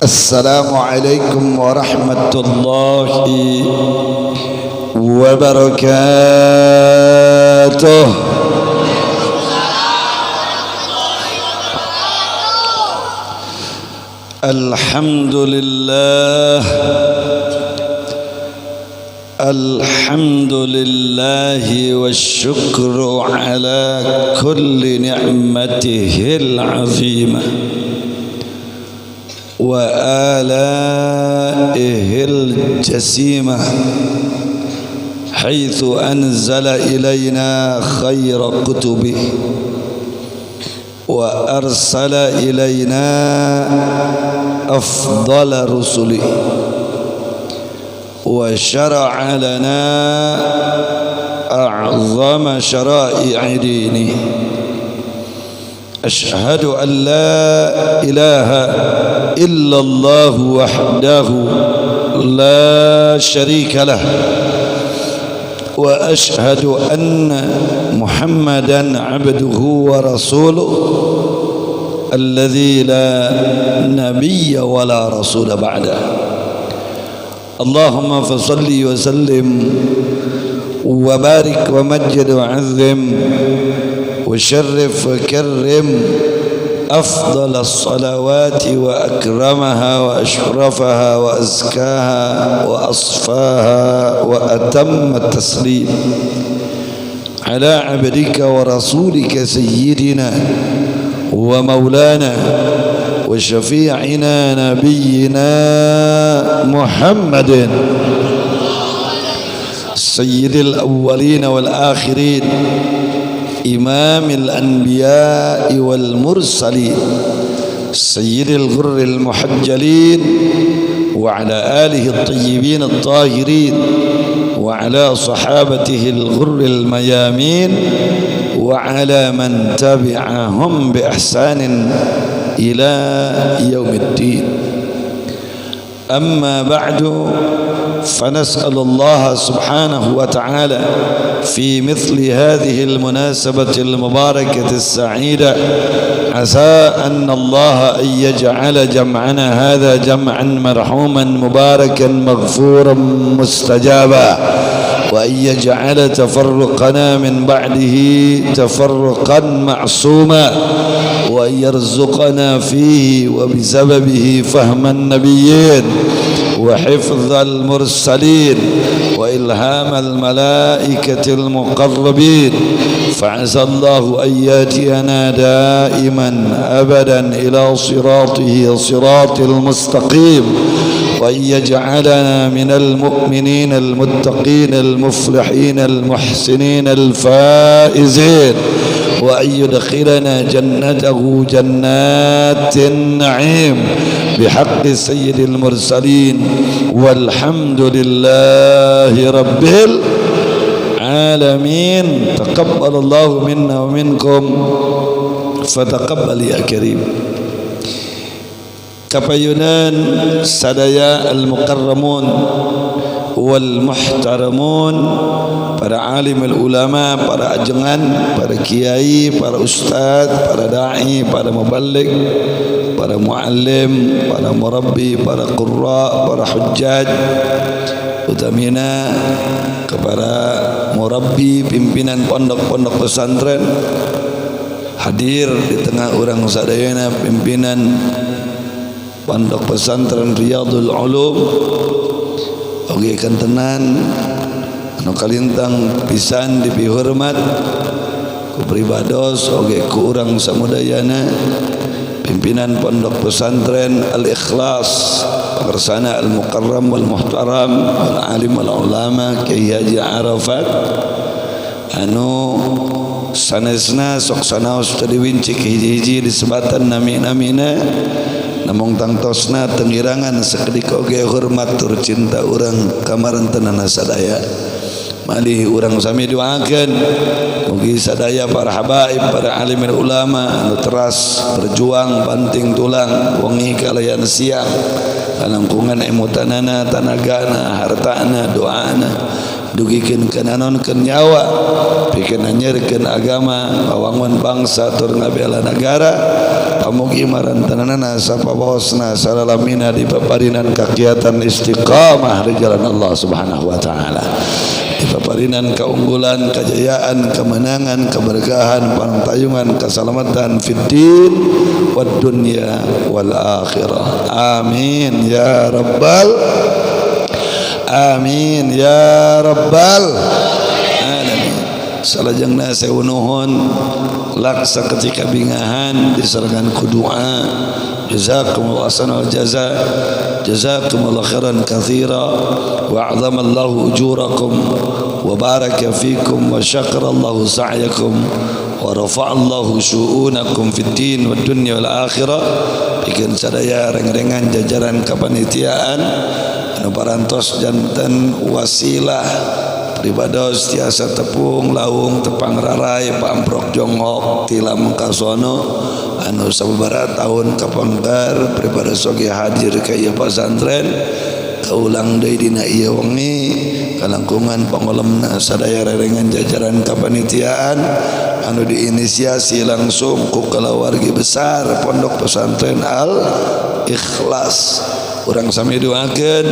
السلام عليكم ورحمة الله وبركاته. الحمد لله الحمد لله والشكر على كل نعمته العظيمة وآلائه الجسيمة، حيث أنزل إلينا خير كتبه وأرسل إلينا أفضل رسله وشرع لنا أعظم شرائع دينه. أشهد أن لا إله إلا الله وحده لا شريك له، وأشهد أن محمدا عبده ورسوله الذي لا نبي ولا رسول بعده. اللهم فصل وسلم وبارك ومجد وعظم وشرف وكرم أفضل الصلوات وأكرمها وأشرفها وأزكاها وأصفاها وأتم التسليم على عبدك ورسولك سيدنا ومولانا وشفيعنا نبينا محمد سيد الأولين والآخرين، إمام الأنبياء والمرسلين، سيد الغر المحجلين، وعلى آله الطيبين الطاهرين، وعلى صحابته الغر الميامين، وعلى من تبعهم بإحسان إلى يوم الدين. أما بعد، فنسأل الله سبحانه وتعالى في مثل هذه المناسبة المباركة السعيدة، عسى أن الله أن يجعل جمعنا هذا جمعا مرحوما مباركا مغفورا مستجابا، وأن يجعل تفرقنا من بعده تفرقا معصوما، وأن يرزقنا فيه وبسببه فهم النبيين وحفظ المرسلين وإلهام الملائكة المقربين. فعسى الله أن يأتينا دائما أبدا إلى صراطه صراط المستقيم، وأن يجعلنا من المؤمنين المتقين المفلحين المحسنين الفائزين، وأن يدخلنا جنته جنات النعيم بحق سيد المرسلين. والحمد لله رب العالمين. تقبل الله منا ومنكم فتقبل يا كريم. Kapayunan sadaya al-mukarramun wal muhtaramun, para alim al-ulama, para ajengan, para kiai, para ustaz, para da'i, para muballigh, para muallim, para murabbi, para qurra, para hujjaj, utamina kepada murabbi, pimpinan pondok-pondok pesantren, hadir di tengah orang sadayana pimpinan pondok pesantren Riyadul Ulum, oge kantenan anu kalintang pisan dipihormat ku pribados oge ku urang samudayana pimpinan pondok pesantren Al-Ikhlas, pengersana Al-Mukarram wal Muhtaram wal Alim wal Ulama Kiai Haji Arafat anu sanesna sok sanaos tadi wincik hiji-hiji disebatan nami-namina namung tangtosna tengirangan sakedik oge hormat tur cinta urang kamarantenana sadaya. Malih urang sami doakeun mugi sadaya para habaib para alimul ulama anu teras berjuang banting tulang wengi kalayan siang kalangkungan emutanana tanagana hartana doana dugikeun kananonkeun nyawa pikeun anyerkeun agama pawangun bangsa tur ngabela negara pamugi marantanana sapabosna salalamina di paparinan kakiatan istiqamah di jalan Allah Subhanahu wa taala. Paparinan keunggulan, kejayaan, kemenangan, keberkahan, pantayungan, keselamatan fid din wad dunya wal akhirah. Amin ya rabbal amin ya rabbal alamin. Salajengna sewu nuhun laksa ketika bingahan diserahkan ku doa. Jazakumullahu ahsanal jaza, jazakumullahu khairan katsira wa a'zamallahu ujurakum wa baraka fikum wa syakarallahu sa'yakum wa rafa'allahu syu'unakum fid din wad dunya wal akhirah. Bikin sadaya reng-rengan jajaran kepanitiaan anu parantos janten wasilah pribados tiasa tepung laung tepang rarai pamprok jongok tilam kasono anu sababaraha tahun kapanggar pribados oge hadir ka ieu pasantren kaulang deui dina ieu wengi kalangkungan pangulemna sadaya rerengan jajaran kapanitiaan anu diinisiasi langsung ku kulawargi besar Pondok Pesantren Al Ikhlas. Urang sami doakeun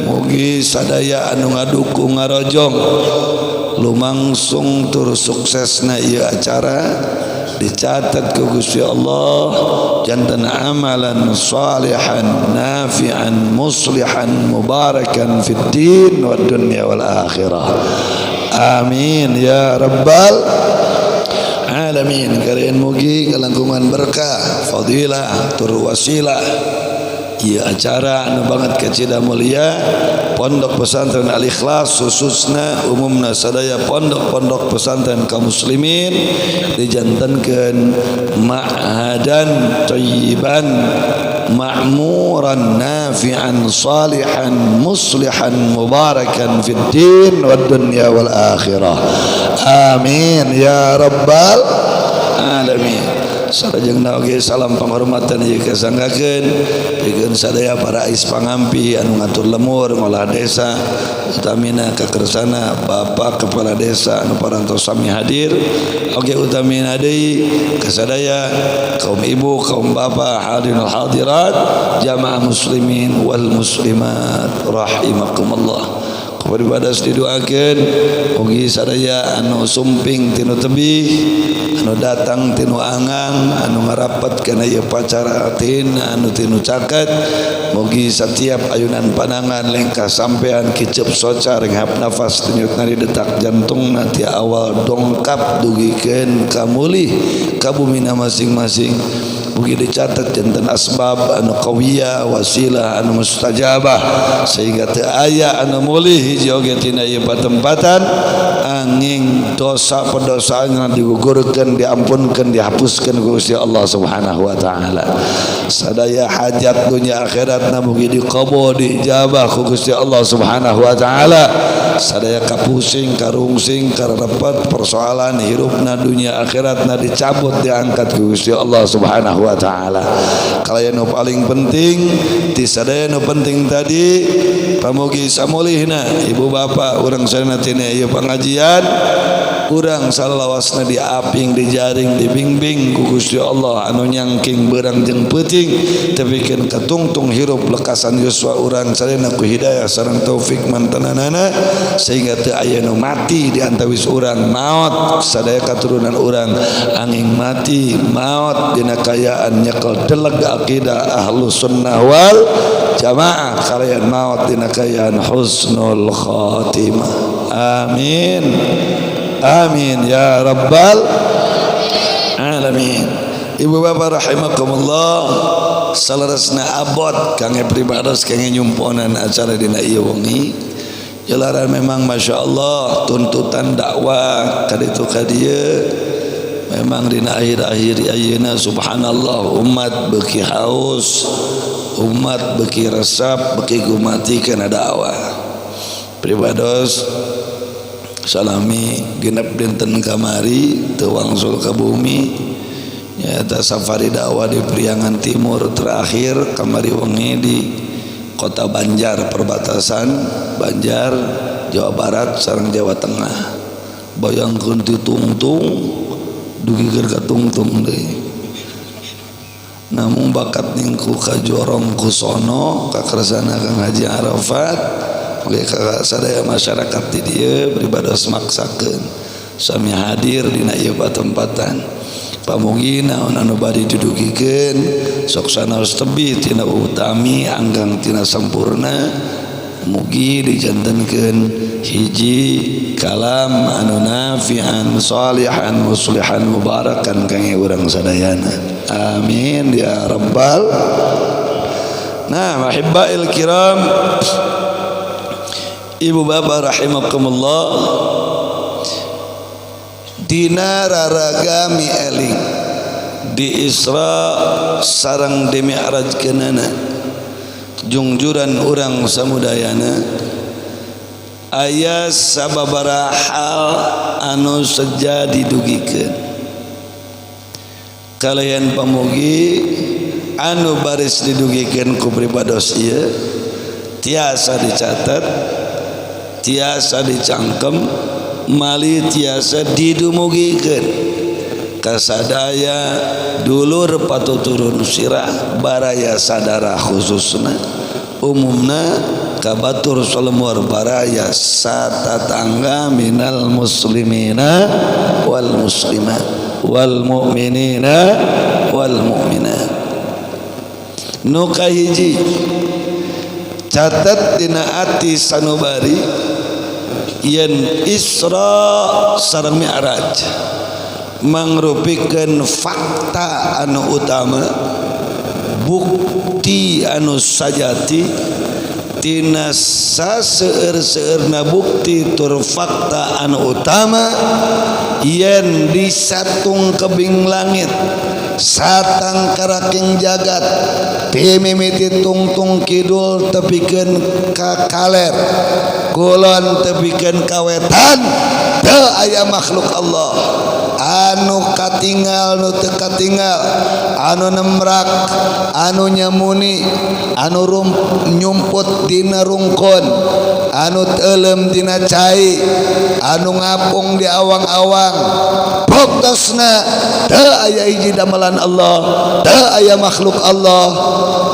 mugi sadaya anu ngadukung ngarojong lumangsung tur suksesna ieu acara dicatat ku Gusti Allah jantan amalan salihan nafi'an muslihan mubarakan fid din wad dunya wal akhirah. Amin ya rabbal alamin. Kalian mugi kalangkungan berkah fadilah tur wasilah ieu acara anu banget kecida mulia Pondok Pesantren Al Ikhlas khususna umumna sadaya pondok-pondok pesantren kaum muslimin dijantankeun ma'hadan thayyiban ma'muran nafi'an salihan muslihan mubarakan fid din wad dunya wal akhirah. Amin ya rabbal alamin. Sarajengna oge salam panghormatan ieu kasanggakeun pikeun sadaya para ais pangampi anu ngatur lemur ngolah desa utamina kakersana Bapak Kepala Desa anu parantos sami hadir oge utamina deui kasadaya kaum ibu kaum bapak hadirin hadirat jamaah muslimin wal muslimat rahimakumullah. Paribadas didoakeun mugi sadaya anu sumping tinu tebih anu datang tinu angang anu ngarapat kana ieu pacara atina anu tinu caket mugi setiap ayunan panangan lengkah sampean kicep socar ngahap nafas tinyutna di detak jantungna ti awal dongkap dugikeun ka mulih ka bumina masing-masing. Mugi dicatat jantan asbab anu qawiyah wasilah anu mustajabah sehingga teu aya anu mulih hiji oge tina ieu patempatan angin dosa pedosana digugurkeun diampunkeun dihapuskeun ku Gusti Allah Subhanahu wa taala. Sadaya hajat dunia akhiratna mugi diqabul diijabah ku Gusti Allah Subhanahu wa taala. Sadaya kapusing karungsing karepet persoalan hirupna dunia akhiratna dicabut diangkat ku Gusti Allah Subhanahu wa taala. Kalayan nu paling penting ti sadaya nu penting tadi pamugi samulihna ibu bapak urang sadayana tina ieu pangajian urang salawasna diaping dijaring dibimbing ku Gusti Allah anu nyangking beurang jeung peuting tepikeun katungtung hirup lekasan yuswa urang sadayana ku hidayah sareng taufik mantanana sehingga teu aya nu mati di antawis urang maot sadaya katurunan urang angin mati maot dina kayaan nyekel deleg akidah ahlus sunnah wal jamaah kalayan maot dina kayaan husnul khatimah. Amin amin ya rabbal alamin. Ibu bapak rahimakumullah salerosna abot kangge pribados kangge nyumponan acara dina ieu wengi jalaran memang masya Allah tuntutan dakwah kaditu kadieu memang dina akhir-akhir ayeuna subhanallah umat beki haus, umat beki resep, beki gumati kana dakwah. Pribados salami genep dinten kamari teu wangsul ka bumi nyaeta safari dakwah di Priangan Timur terakhir kamari wengi di kota Banjar, perbatasan Banjar Jawa Barat sareng Jawa Tengah. Bayangkeun ti tungtung dugi keur ka tungtung deui. Namun bakat ningku kajorong ku sono ka kersana Kang Haji Arafat oge ka sadaya masyarakat di dieu beribados maksakeun sami hadir dina ieu patempatan. Pamugi naon anu bari didugikeun sok sanaos tebih tina utami anggang tina sampurna. Mugi dijantenkeun hiji kalam anu nafi'an salihan muslihan mubarakan kangge urang sadayana. Amin ya rabbal. Nah, mahibbail kiram, ibu bapak rahimakumullah, dina raragami eling di Isra sareng di Mi'raj keunana jungjuran urang samudayana aya sababaraha hal anu seja didugikeun kalayan pamugi anu baris didugikeun ku pribados ieu tiasa dicatat, tiasa dicangkem, mali tiasa didumugikeun kasadaya dulur patuturun sirah baraya sadara khususna umumna kabatur salemur baraya satatangga minal muslimina wal muslimat wal mu'minina wal mu'minat. Nu kahiji catat dina ati sanubari yen Isra sareng Mi'raj mangrupikeun fakta anu utama, bukti anu sajati tina saseueur-seueurna bukti tur fakta anu utama yen di satung kebing langit satang karaking jagat timimiti tungtung kidul tepikeun ka kaler kulon tepikeun ka wetan teu aya makhluk Allah anu katinggal nu teu katinggal, anu nemrak, anu nyamuni, anu nyumput dina rungkun, anu teulem dina cai, anu ngapung di awang-awang. Boktosna teu aya hiji damelan Allah, teu aya makhluk Allah.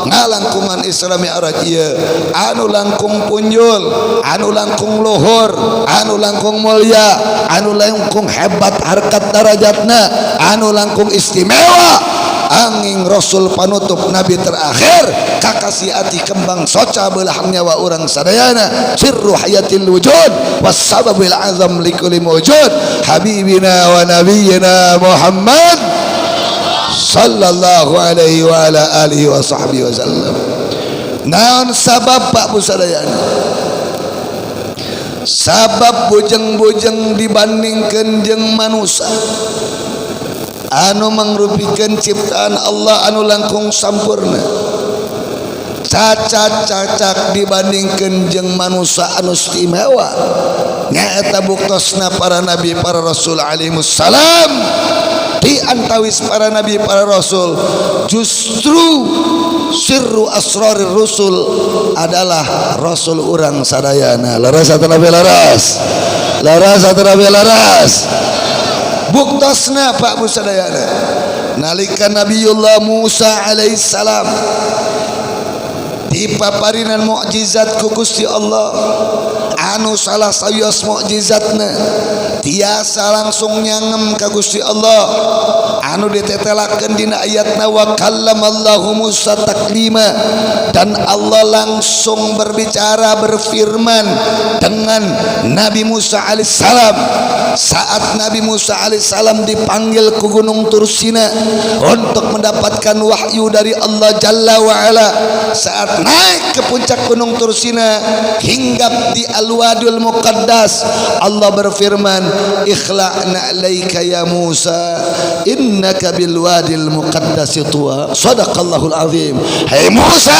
Ngalangkungan Isra Mi'raj ieu anu langkung punjul, anu langkung luhur, anu langkung mulia, anu langkung hebat harkat darajatna, anu langkung istimewa angin Rasul panutup Nabi terakhir kakasih ati kembang soca belah nyawa orang sadayana sirru hayatil wujud wassababil azam likulli mawjud habibina wa nabiyina Muhammad sallallahu alaihi wa ala alihi wa sahbihi wasallam. Naon sabab Pak Bu sadayana? Sabab bujeng-bujeng dibandingkeun jeung manusia anu mangrupikeun ciptaan Allah anu langkung sampurna, cacat-cacat dibandingkeun jeung manusia anu istimewa nyaeta buktosna para nabi para rasul alaihimus salam. Di antawis para nabi para rasul justru sirru asrarir rusul adalah rasul urang sadayana. Laras atau nabi laras, laras atau nabi laras. Buktosna Pak Bu sadayana nalika Nabiullah Musa alaihissalam dipaparinan mukjizat ku Gusti Allah anu salah sayos mukjizatna tiasa langsung nyangem ka Gusti Allah anu ditetelakeun dina ayatna wa kallamallahu Musa taklima, dan Allah langsung berbicara berfirman dengan Nabi Musa alaihissalam saat Nabi Musa alaihissalam dipanggil ke Gunung Tursina untuk mendapatkan wahyu dari Allah Jalla wa'ala. Saat naik ke puncak Gunung Tursina hinggap di Al-Wadul Muqaddas, Allah berfirman ikhla'na alaika ya Musa innaka bil wadil muqaddasi tuwa. Sadaqallahul azim. Hai Musa,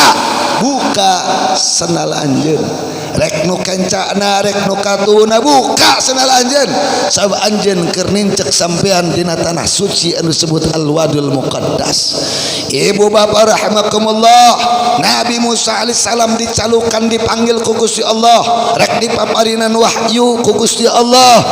buka senal anjeun, rek nu kencana rek nu katuna buka senal anjeun, sabab anjeun keur nincek sampean dina tanah suci anu disebut Al-Wadul Muqaddas. Ibu bapak rahimakumullah, Nabi Musa alaihissalam dicalukan dipanggil ku Gusti Allah, rek dipaparinan wahyu ku Gusti Allah.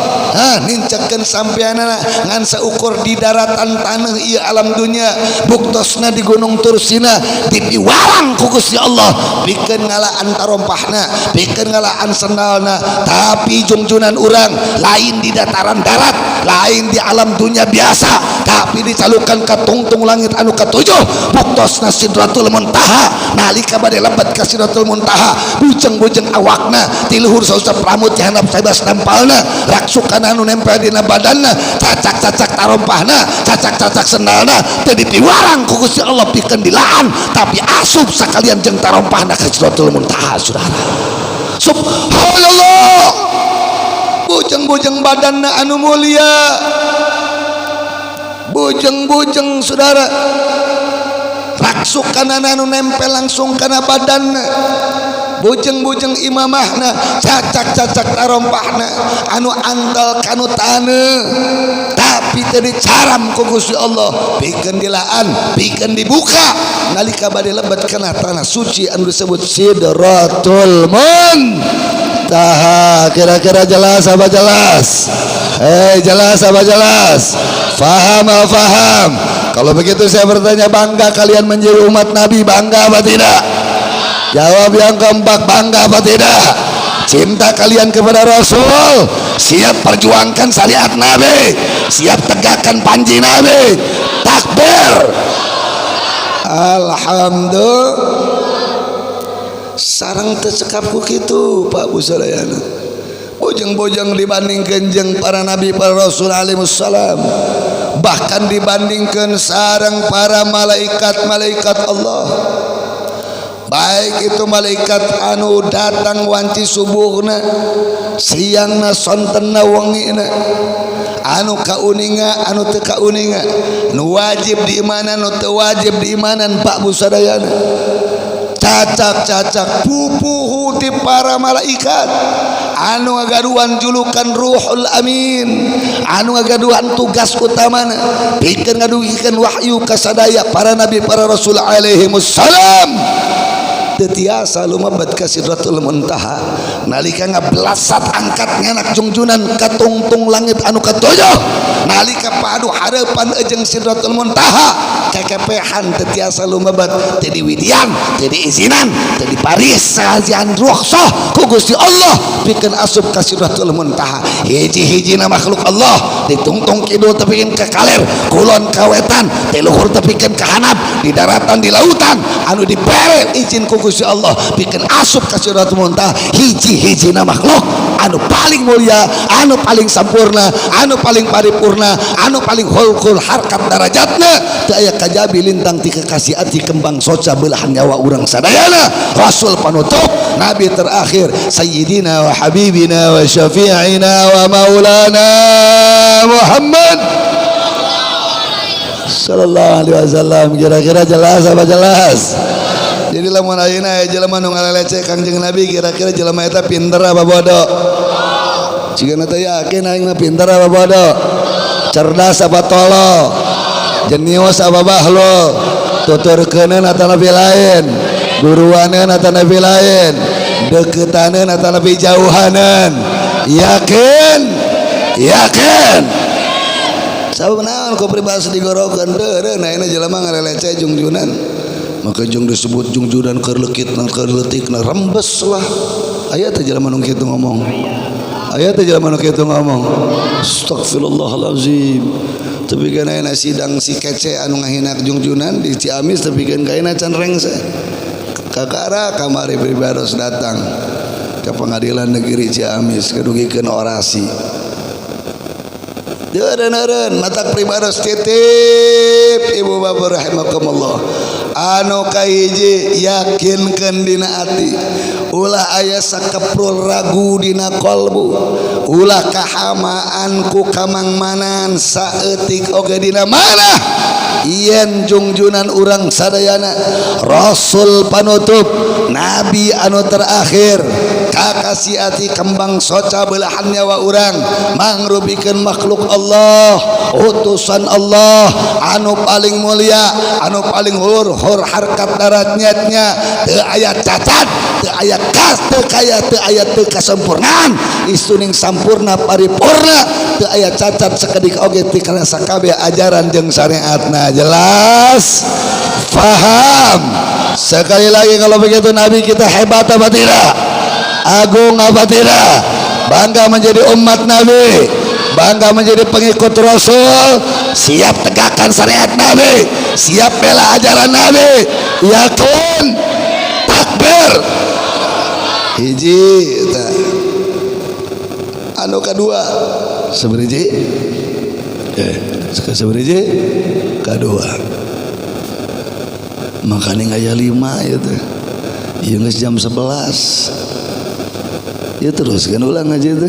Nincekeun sampeanana ngan saukur di daratan tanah ieu alam dunya, buktosna di Gunung Tursina dipiwarang ku Gusti Allah, pikeun ngalaan tarompahna, pikeun ngalaan sendalna, tapi jungjunan urang lain di dataran darat, lain di alam dunia biasa, tapi dicalukan ka tungtung langit anu katujuh, buktosna Sidratul Muntaha. Nalika bade lebat ka Sidratul Muntaha, bujeng-bujeng awakna ti luhur sausap rambut ti handap sabas nampalna, raksukan anu nempel dina badanna, cacak-cacak tarompahna, cacak-cacak sendalna teu dipiwarang ku Gusti Allah pikeun dilaan, tapi asup sakalian jeung tarompahna ka Sidratul Muntaha. Saudara, subhanallah, bujeng-bujeng badanna anu mulia, bujeng-bujeng saudara, raksukan anu nempel langsung kana badanna, bujeng-bujeng imamahna, cacak-cacak tarompahna anu anggal kanu taneuh, tapi teu dicaram ku Gusti Allah, pikeun dilaan, pikeun dibuka nalika bade lebat kana tanah suci anu disebut Sidratul Muntaha. Kira-kira jelas apa jelas? Jelas apa jelas? Faham apa faham? Kalau begitu saya bertanya, bangga kalian menjadi umat Nabi, bangga apa tidak? Jawab yang keempat, bangga apa tidak? Cinta kalian kepada Rasul, siap perjuangkan syariat Nabi, siap tegakkan panji Nabi. Takbir, alhamdulillah. Sarang tersekapku gitu Pak Bu Salayana, bojeng-bojeng dibandingkan jeung para nabi para rasul alaihissalam, bahkan dibandingkan sarang para malaikat-malaikat Allah, baik itu malaikat anu datang wanci subuhna, siangna sontenna wengina, anu kauninga anu teu kauninga, nu wajib diimanan nu teu wajib diimanan Pak Bu Sadayana, cacak-cacak pupuhu ti para malaikat anu ngagaduhan julukan Ruhul Amin, anu ngagaduhan tugas utamana pikeun ngaduhikeun wahyu ka sadaya para nabi para rasul alaihimussalam. Tetiasa lumabat ka Sidratul Muntaha, nalika ngabelasat angkat nganak jungjunan ka tungtung langit anu katujuh, nalika padu hareupan jeung Sidratul Muntaha kekepehan tetiasa lumabat, teu diwidian, teu diizinan, teu diparis sajian rukhsah ku Gusti Allah pikeun asup ka Sidratul Muntaha. Hiji-hijina makhluk Allah ditungtung kidul tepikeun ka kaler, kulon ka wetan, ti luhur tepikeun ka hanap, di daratan di lautan anu dibere izin ku Gusti Allah bikin asup ka Sidratul Muntaha. Hiji-hijina makhluk anu paling mulia, anu paling sampurna, anu paling paripurna, anu paling hulkul harkat darajatna, teu aya kajabi lintang ti kekasih ati kembang soca belahan nyawa urang sadayana. Rasul panutup, nabi terakhir, sayyidina wa habibina wa syafi'ina wa maulana Muhammad sallallahu alaihi wasallam. Kira-kira jelas apa jelas? Jadi lamun ayeuna aya jelema nu ngaleleceh Kangjeng Nabi, kira-kira jelema eta pinter apa bodoh? Cigana teh yakin aing mah pinter apa bodoh? Cerdas apa tolo? Jenius apa bahlul? Tuturkeuneun atau nabi lain? Guruaneun atau nabi lain? Deuketaneun atau nabi jauhaneun? Yakin? Yakin? Sabab naon ku pribadi digorokeun teu na ayeuna jelema ngaleleceh jungjunan. Maka jeung disebut jungjunan keur leukitna keur leutikna rembes lah. Aya teh jelema nu kitu ngomong. Aya teh jelema nu kitu ngomong. Astagfirullahalazim. tapi kan ayeuna sidang si kece anu ngahinak Jungjunan di Ciamis, tapi kan kaina can rengse kakara kamari pribados datang ke pengadilan negeri Ciamis kedugikeun orasi deureun matak pribados titip ibu bapak rahimakumullah anu kahiji yakinkeun dina ati ulah aya sakeprul ragu dina qalbu ulah kahamaan ku kamangmanan saeutik oge dina manah yen Jungjunan urang sadayana rasul panutup nabi anu terakhir kakasih ati kembang soca belahan nyawa urang mangrubikeun makhluk Allah utusan Allah anu paling mulia anu paling hur harkat daratnya teu aya cacat teu aya kas teu kaya teu aya teu kasempurnaan isuning sampurna paripurna teu aya cacat sakedik oge ti kana sakabeh ajaran jeung syariatna jelas faham sekali lagi kalau begitu nabi kita hebat apa tidak agung apa tidak bangga menjadi umat nabi bangga menjadi pengikut rasul siap tegakkan syariat nabi siap bela ajaran nabi yakin takbir hiji anu kedua seberiji seberiji kedua makanya ngaya 5 itu ya jam 11 ya teruskan ulang aja itu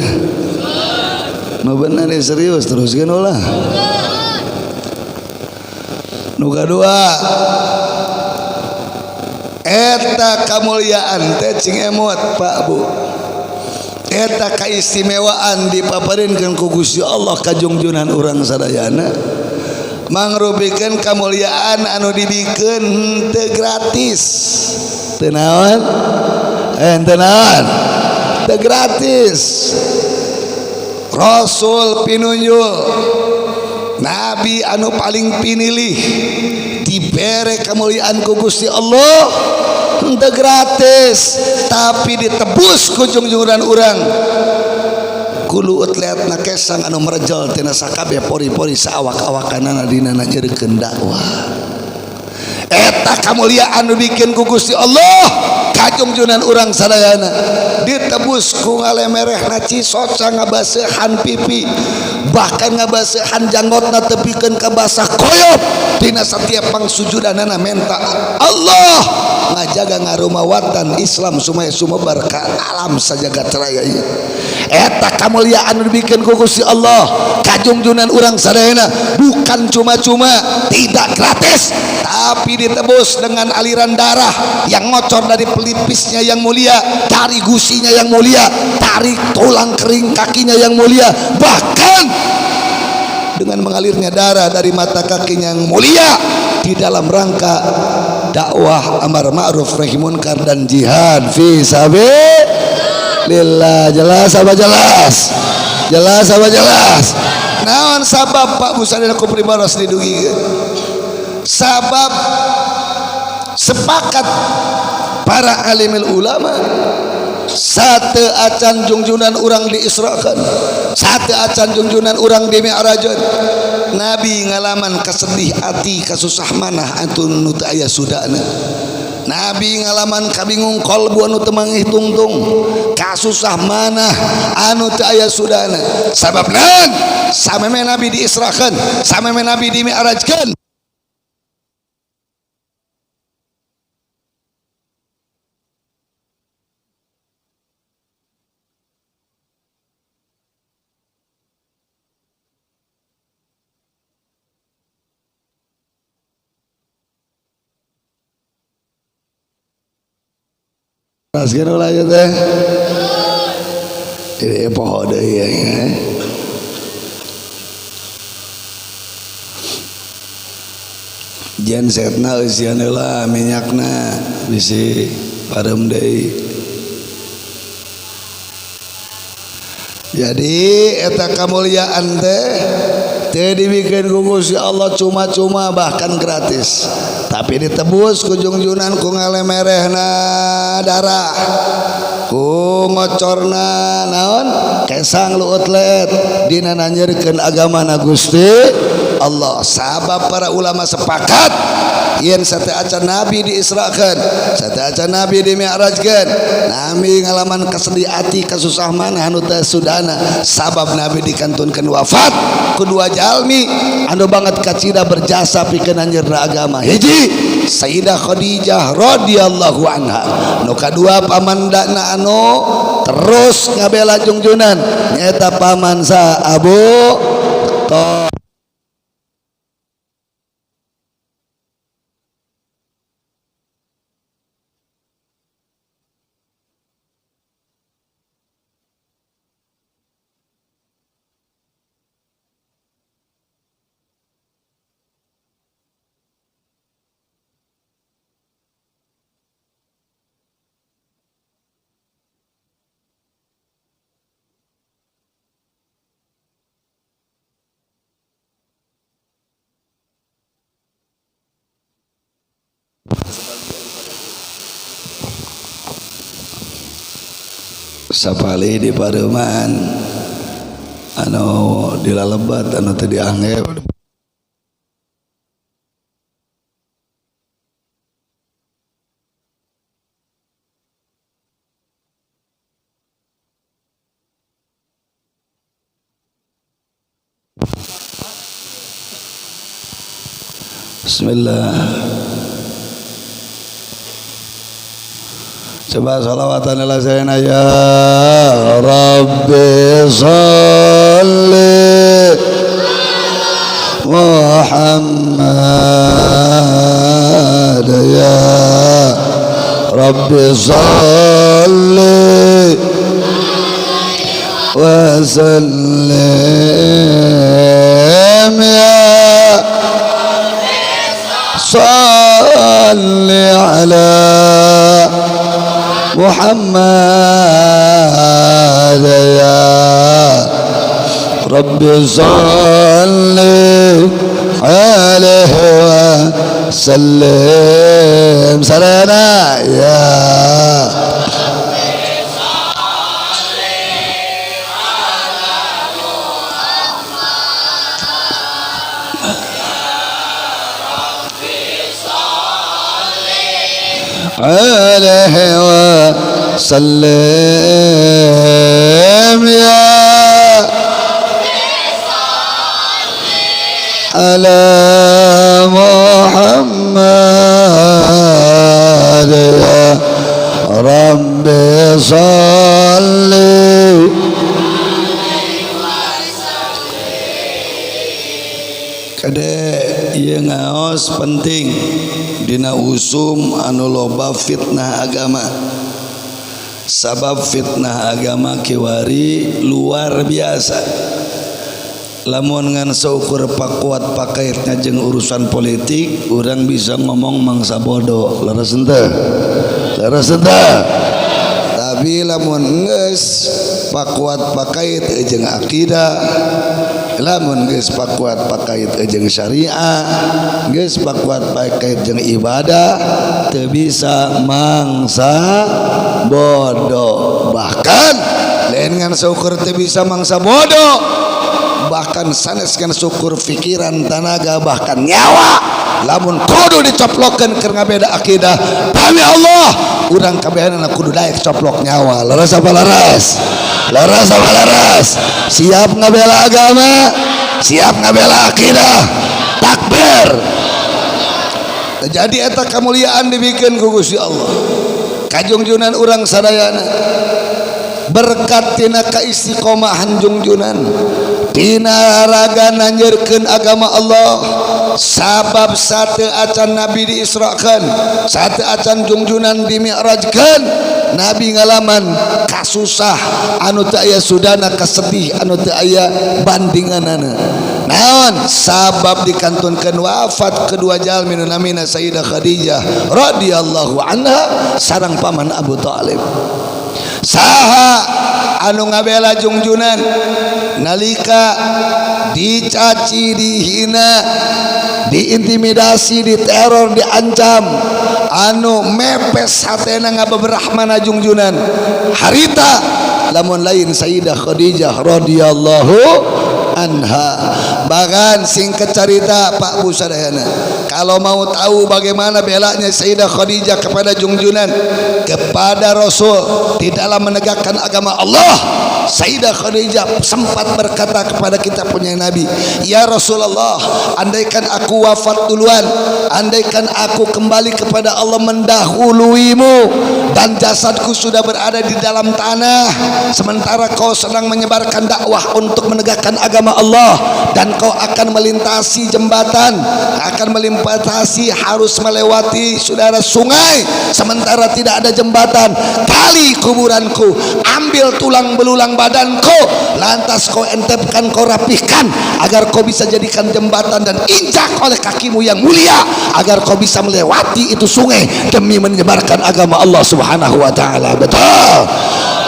mau benar ya serius teruskan ulang nu kedua eta kamuliaan teh cing emot Pak Bu eta kaistimewaan dipaparinkeun ku Gusti Allah ka Jungjunan urang sadayana mangrubikeun kamuliaan anu dibikeun teu gratis teu naon teu naon teu gratis rasul pinunjul nabi anu paling pinilih dibere kemuliaan ku Gusti Allah henteu gratis tapi ditebus ku Jungjunan urang kulu utleatna kesang anu merejol tina sakabeh pori-pori saawak-awakanana dina nyeurkeun dakwah eta kamuliaan anu dikeun ku Gusti Allah ka Jungjunan urang sadayana ditebus ku ngalemerehna cisoca ngabaseuhan pipi bahkan ngabaseuhan janggotna tepikeun ka basah koyop dina setiap pangsujudanana menta Allah ngajaga ngarumawatan Islam sumaya sumebar ka alam sajagat raya ieu eta kamuliaan dibikeun ku Gusti Allah ka Jungjunan urang sadayana bukan cuma-cuma tidak gratis tapi ditebus dengan aliran darah yang ngocor dari pelipisnya yang mulia dari gusinya yang mulia dari tulang kering kakinya yang mulia bahkan dengan mengalirnya darah dari mata kakinya yang mulia di dalam rangka dakwah amar ma'ruf nahi munkar dan jihad fi sabilillah. Jelas apa jelas? Jelas apa jelas? Naon sabab Pak Busadina ku pribaros didugikeun? Sabab sepakat para alimul ulama sate acan Jungjunan urang diisrakan sate acan Jungjunan urang dimi'rajan nabi ngalaman kasedih hati kasusah manah antun nu teu aya sudana nabi ngalaman kabingung qalbu anu teu mangih tungtung kasusah manah anu teu aya sudana sabab naon sameme nabi diisrakan sameme nabi dimi'rajkeun raskeun ulah ieu teh ini poho deui ya gensetna eusian heula minyakna bisi parem deui jadi eta kamuliaan teh teu dibikeun ku Gusti Allah cuma-cuma bahkan gratis tapi ditebus ku Jungjunan ku ngalemerehna darah ku ngocorna naon kesang luut leet dina nanyeurkeun agamana Gusti Allah. Sabab para ulama sepakat yen sate acan Nabi diisrakan, sate acan Nabi dimi'rajkan, Nabi ngalaman kesedih hati kasusah mana anu teh sudana sabab Nabi dikantunkan wafat kedua jalmi anu banget kacida berjasa pikeun anjeunna agama. Hiji Sayyidah Khadijah radhiyallahu anha, nu kadua pamandana anu terus ngabela jungjunan nyaeta paman sa Abu Thalib. Sapali di Pademan anu dilalebat anu teu dianggep Bismillah. Coba salawatan ala sayyidina ya Rabbi salli Muhammad ya Rabbi salli wa sallim ya salli ala Muhammad ya Rabbi salli alaihi wa sallim salana ya عليه وسلم يا على محمد يا ربي صل kade ieu ngaos penting dina usum anu loba fitnah agama. Sabab fitnah agama kiwari luar biasa. Lamun ngan saukur pakuat pakaitna jeung urusan politik, urang bisa ngomong mangsa bodoh. Leres henteu? Leres henteu? Tapi lamun geus pakuat pakait jeung akidah, lamun geus pakuat pakait jeung syariah, geus pakuat pakait jeung ibadah, teu bisa mangsa bodoh. Bahkan lain ngan syukur teu bisa mangsa bodoh, bahkan sanes ngan syukur pikiran, tenaga, bahkan nyawa lamun kudu dicoplokeun keur ngabeda akidah, demi Allah urang kabehana kudu daek coplok nyawa. Leres apa leres? Leres apa leres? Siap ngabela agama, siap ngabela akidah, takbir. Jadi eta kamuliaan dibikin ku Gusti Allah. Kajungjunan urang sadayana berkat tina kaistiqomahan jungjunan tina raga nanjeurkeun agama Allah. Sabab sate acan Nabi diisrakan, sate acan jungjunan dimi'rajkan, Nabi ngalaman kasusah anu teu aya sudana, kasedih anu teu aya bandinganana. Naon sabab dikantunkeun wafat kedua jalmi nu namina Sayyidah Khadijah radhiyallahu anha sareng paman Abu Thalib. Saha anu ngabela jungjunan nalika dicaci, dihina, diintimidasi, diteror, diancam, anu mepes hatena ngabeberahmana jungjunan harita lamun lain Sayyidah Khadijah radhiyallahu anha. Bahkan singkat cerita Pak Bu Sadayana, kalau mau tahu bagaimana belanya Sayyidah Khadijah kepada junjunan, kepada Rasul di dalam menegakkan agama Allah, Sayyidah Khadijah sempat berkata kepada kita punya Nabi, ya Rasulullah, andaikan aku wafat duluan, andaikan aku kembali kepada Allah mendahuluimu dan jasadku sudah berada di dalam tanah, sementara kau sedang menyebarkan dakwah untuk menegakkan agama Allah, dan kau akan melintasi jembatan, akan melintasi, harus melewati saudara sungai, sementara tidak ada jembatan, kali kuburanku, ambil tulang belulang badanku, lantas kau entepkan, kau rapihkan agar kau bisa jadikan jembatan dan injak oleh kakimu yang mulia agar kau bisa melewati itu sungai demi menyebarkan agama Allah Subhanahu wa taala. Betul.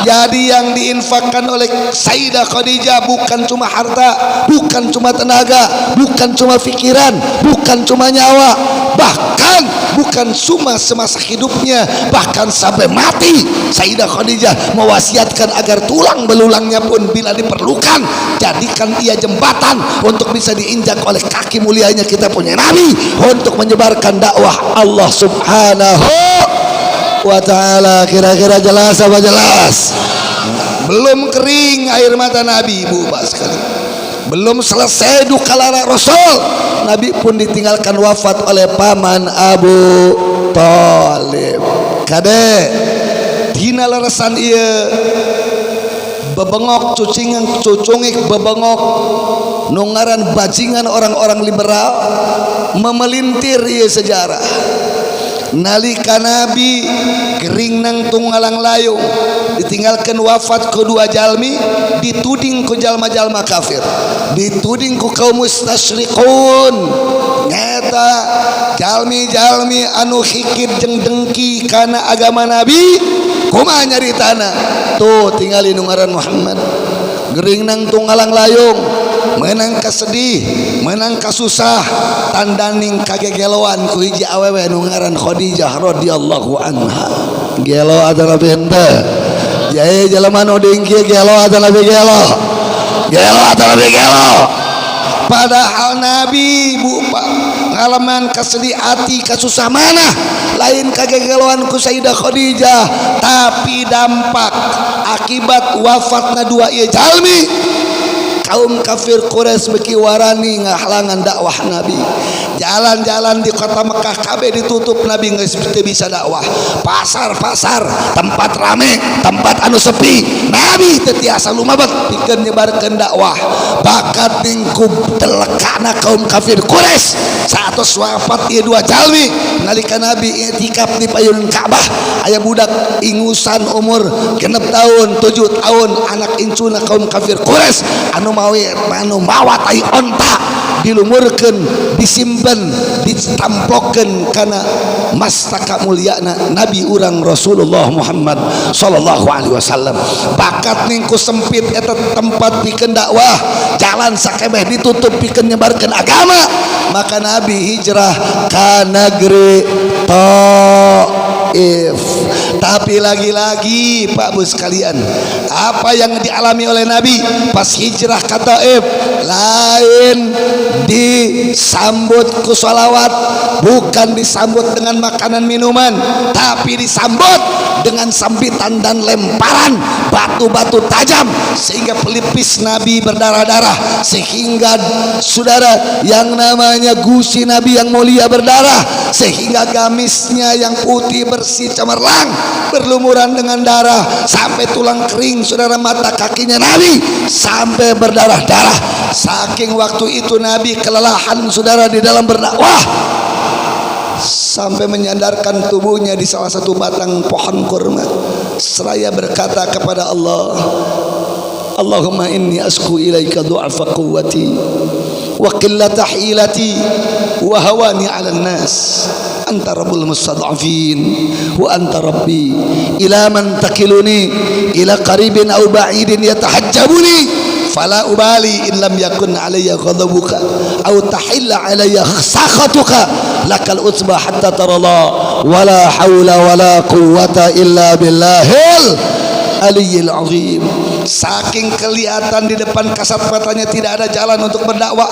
Jadi yang diinfakkan oleh Sayyidah Khadijah bukan cuma harta, bukan cuma tenaga, bukan cuma pikiran, bukan cuma nyawa, bahkan bukan cuma semasa hidupnya, bahkan sampai mati Sayyidah Khadijah mewasiatkan agar tulang belulangnya pun bila diperlukan jadikan ia jembatan untuk bisa diinjak oleh kaki mulianya kita punya Nabi untuk menyebarkan dakwah Allah Subhanahu wa ta'ala. Kira-kira jelas apa jelas? Belum kering air mata Nabi, Ibu Pak sekali, belum selesai duka lara Rasul, Nabi pun ditinggalkan wafat oleh paman Abu Thalib. Kade dina leresan ieu bebengok cucungik bebengok nungaran bajingan orang-orang liberal memelintir ieu sejarah. Nalika Nabi kering nang tunggalang layung ditinggalkan wafat kedua jalmi, dituding ku jalma-jalma kafir, dituding ku kaum mustasyrikun, nyata jalmi-jalmi anu hikit jeung dengki kana agama Nabi kumaha nyaritana tuh tinggalin ngaran Muhammad gering nang tunggalang layung, menang kasedih, menang kasusah, tandaning kagegeloan ku hiji awewe nu ngaran Khadijah radhiyallahu anha. Gelo adalah benda jaya jelema nu dengki gelo adalah gelo, gelo adalah gelo. Padahal Nabi Bu Pak ngalaman kasedih hati kasusah mana lain kagegeloan ku Sayyidah Khadijah, tapi dampak akibat wafatna dua ieu jalmi kaum kafir Quraisy beki warani ngahalangan dakwah Nabi. Jalan-jalan di kota Mekah kabeh ditutup, Nabi geus teu bisa dakwah. Pasar-pasar, tempat rame, tempat anu sepi, Nabi teu tiasa lumabet pikeun nyebarkeun dakwah. Bakat ningku telekana kaum kafir Quraisy satos wafat ieu dua jalmi nalika Nabi i'tikaf di payun Ka'bah, aya budak ingusan umur 6 tahun 7 tahun anak incuna kaum kafir Quraisy anu mawa tai onta dilumurkeun, disimpen, ditampokkeun kana mastaka mulyana Nabi urang Rasulullah Muhammad sallallahu alaihi wasallam. Bakat ningku sempit eta tempat pikeun dakwah, jalan sakebeh ditutup pikeun nyebarkeun agama, maka Nabi hijrah ka negeri Taif. Tapi lagi-lagi Pak Bu sekalian, apa yang dialami oleh Nabi pas hijrah ke Taif, lain disambut ku sholawat, bukan disambut dengan makanan minuman, tapi disambut dengan sambitan dan lemparan batu-batu tajam sehingga pelipis Nabi berdarah-darah, sehingga saudara yang namanya gusi Nabi yang mulia berdarah, sehingga gamisnya yang putih bersih cemerlang berlumuran dengan darah sampai tulang kering saudara, mata kakinya Nabi sampai berdarah-darah. Saking waktu itu Nabi kelelahan saudara di dalam berdakwah sampai menyandarkan tubuhnya di salah satu batang pohon kurma seraya berkata kepada Allah, Allahumma inni asku ilaika du'afa quwwati wa qillata hilati wa hawani 'alan nas anta rabbul mustad'afin wa anta rabbi ila man takiluni ila qaribin aw ba'idin yatahajjabuni fala ubali in lam yakun alayya ghadabuka aw tahilla alayya sakhatuka lakal utba hatta tarallah wala haula wala quwwata illa billahil aliyil azim. Saking kelihatan di depan kasat matanya tidak ada jalan untuk berdakwah,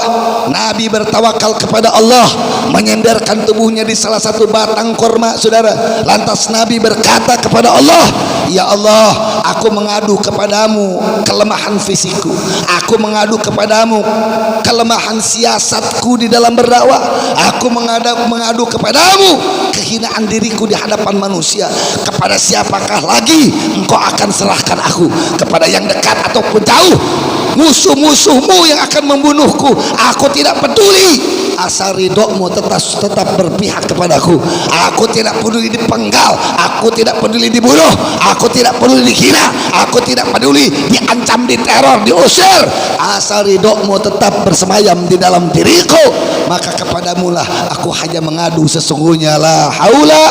Nabi bertawakal kepada Allah, menyenderkan tubuhnya di salah satu batang korma, saudara. Lantas Nabi berkata kepada Allah, ya Allah, aku mengadu kepadamu kelemahan fisikku, aku mengadu kepadamu kelemahan siasatku di dalam berdakwah, aku mengadu kepadamu kehinaan diriku di hadapan manusia. Kepada siapakah lagi engkau akan serahkan aku? Kepada yang dekat ataupun jauh, musuh-musuhmu yang akan membunuhku, aku tidak peduli. Asal ridhomu tetap berpihak kepadaku. Aku tidak peduli dipenggal, aku tidak peduli dibunuh, aku tidak peduli dihina, aku tidak peduli diancam, diteror, diusir. Asal ridhomu tetap bersemayam di dalam diriku, maka kepadamu lah aku hanya mengadu. Sesungguhnya la haula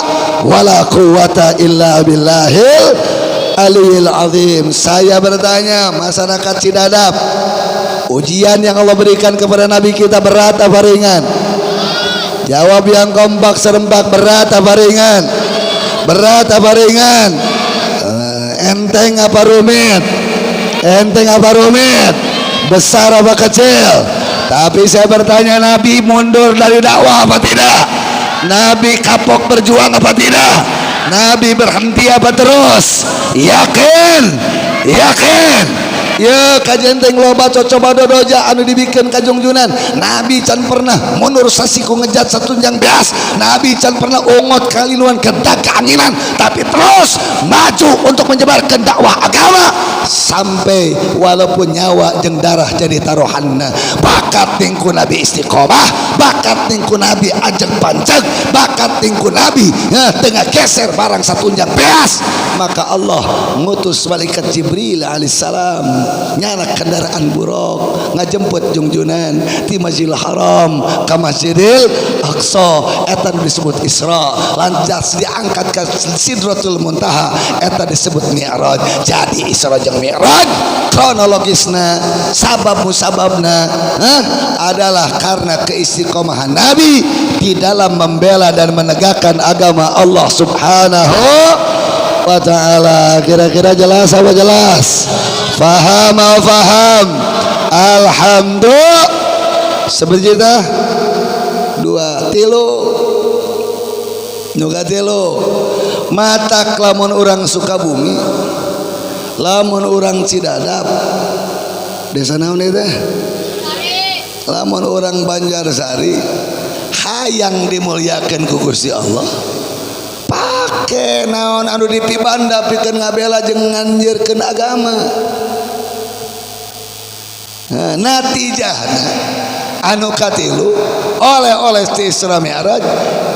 wala quwata illa billahil aliyil azim. Saya bertanya, masyarakat Cidadap, ujian yang Allah berikan kepada Nabi kita berat apa ringan? Jawab yang kompak serempak, berat apa ringan? Berat apa ringan? Enteng apa rumit? Enteng apa rumit? Besar apa kecil? Tapi saya bertanya, Nabi mundur dari dakwah apa tidak? Nabi kapok berjuang apa tidak? Nabi berhenti apa terus? Yakin? Yakin? Ya kajian teng loba coba dodoja anu dibikin kajungjunan. Nabi can pernah mundur sasiku ngejat satunjang beas. Nabi can pernah ungot kalinuan kedak keanginan, tapi terus maju untuk menyebarkan dakwah agama sampai walaupun nyawa jeung darah jadi taruhanna. Bakat tingku Nabi istiqomah, bakat tingku Nabi ajeng panceg, bakat tingku Nabi tengah geser barang satunjang beas. Maka Allah ngutus malaikat Jibril alaihissalam nyana kendaraan buruk ngajemput jungjunan di Masjidil Haram ke Masjidil Aqsa, eta disebut Isra. Lantas diangkat ke Sidratul Muntaha, eta disebut Mi'raj. Jadi Isra jeung Mi'raj kronologisna, sabab musababna adalah karena keistiqomahan Nabi di dalam membela dan menegakkan agama Allah Subhanahu wa ta'ala. Kira-kira jelas apa jelas? Faham atau faham? Alhamdulillah. Sebenarnya dua tilu nuga tilu matak lamun orang Sukabumi, lamun orang Cidadap, desa naon eta? Lamun orang Banjarsari, hayang dimuliakeun ku Gusti Allah. Pake naon anu dipibanda pikeun ngabela jeung nganjeurkeun agama. Natijahna anu katilu oleh Isra Mi'raj,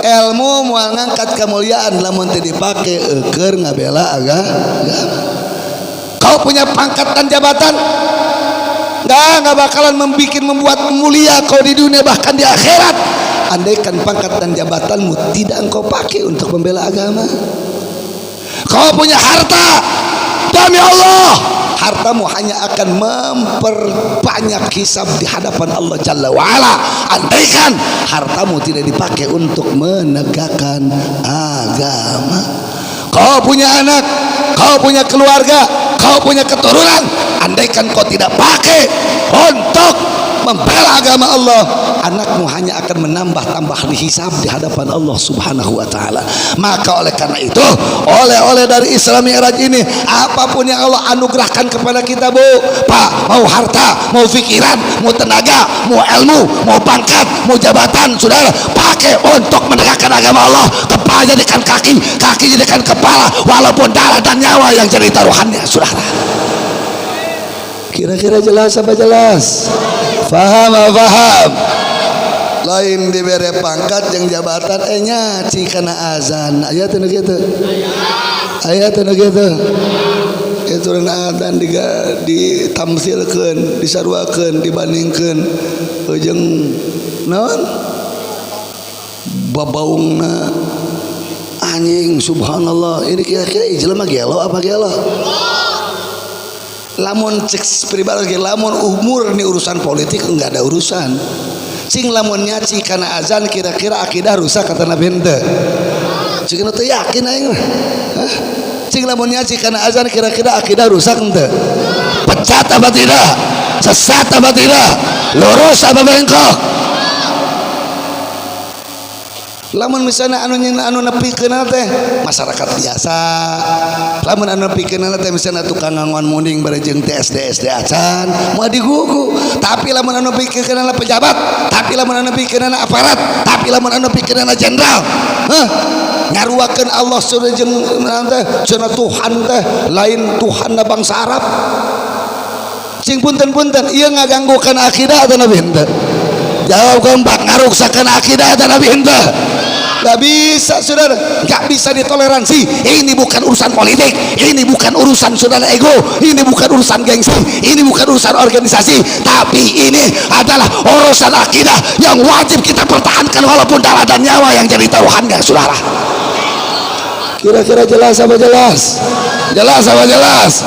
ilmu moal ngangkat kemuliaan lamun teu dipake keur ngabela agama. Kau punya pangkat dan jabatan nggak bakalan membuat mulia kau di dunia bahkan di akhirat, andaikan pangkat dan jabatanmu tidak engkau pakai untuk membela agama. Kau punya harta, demi Allah hartamu hanya akan memperbanyak hisab di hadapan Allah Jalla wa'ala, andaikan hartamu tidak dipakai untuk menegakkan agama. Kau punya anak, kau punya keluarga, kau punya keturunan, andaikan kau tidak pakai untuk membela agama Allah, anakmu hanya akan menambah-tambah dihisab di hadapan Allah Subhanahu wa ta'ala. Maka oleh karena itu, oleh dari Isra Mi'raj ini, apapun yang Allah anugerahkan kepada kita, Bu, Pak, mau harta, mau pikiran, mau tenaga, mau ilmu, mau pangkat, mau jabatan, saudara, pakai untuk menegakkan agama Allah. Kepala jadikan kaki, kaki jadikan kepala, walaupun darah dan nyawa yang jadi taruhannya, saudara. Kira-kira jelas apa jelas? Faham apa faham? Lain diberi pangkat yang jabatan nyaci karena azan. Aya teu kitu? Aya teu kitu? Itu azan ditamsilkeun, disarwakeun, dibandingkeun jeung naon? Babaungna anjing, subhanallah. Ini kira-kira jelema gelo apa gelo? Lamun cek pribadi, lamun umur nih urusan politik enggak ada urusan. Sing lamun nyaci karena azan kira-kira akidah rusak kata Nabi henteu. Cik teu yakin aing mah. cing lamun nyaci kana azan kira-kira akidah rusak henteu? Pecat apa tidak? Sesat apa tidak? Lurus apa bengkok? Lamun misalnya anu nepikeun teh masyarakat biasa, lamun anu nepikeun teh misalnya tukang ngangguan munding bareng teh SD acan mau digugu. Tapi lamun anu nepikeun pejabat, tapi lamun anu nepikeun aparat, tapi lamun anu nepikeun jenderal, ngaruakeun Allah surah jeung teh cenah Tuhan teh lain Tuhan bangsa Arab. Cing punten-punten ieu ngaganggukeun akidah atau nabi henteu? Jawab kompak, ngaruksakeun akidah atau nabi henteu? Gak bisa saudara, gak bisa ditoleransi. Ini bukan urusan politik, ini bukan urusan saudara ego, ini bukan urusan gengsi, ini bukan urusan organisasi, tapi ini adalah urusan akidah yang wajib kita pertahankan walaupun darah dan nyawa yang jadi taruhannya saudara. Kira-kira jelas apa jelas? Jelas apa jelas?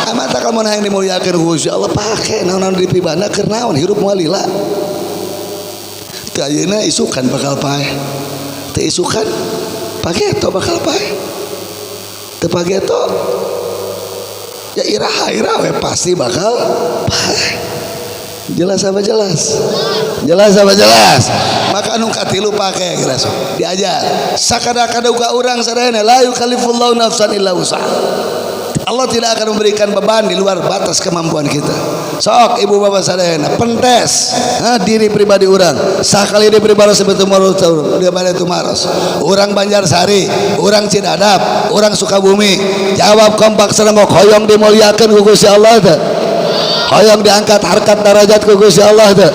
Mata kamu yang dimuliakan Gusti Allah pakai naon di pribadi keur naon hirup moal lila. Teu ayeuna isukan bakal paeh. Teu isukan pageto bakal paeh. Teu pageto ya iraha we pasti bakal paeh. Jelas apa jelas? Jelas apa jelas? Maka anu katilu pake kira sok diajar. Sakada-kada ka urang sadayana la yukallifullahu nafsan illa wus'aha. Allah tidak akan memberikan beban di luar batas kemampuan kita. Sok ibu bapak sadayana pentes diri pribadi orang. Sakali diri pribadi sebetulnya dia pada itu maros. Orang Banjarsari, orang Cidadap, orang Sukabumi. Jawab kompak seremok hoyong dimuliakan ku Gusti Allah teh. Hoyong diangkat harkat darajat ku Gusti Allah teh.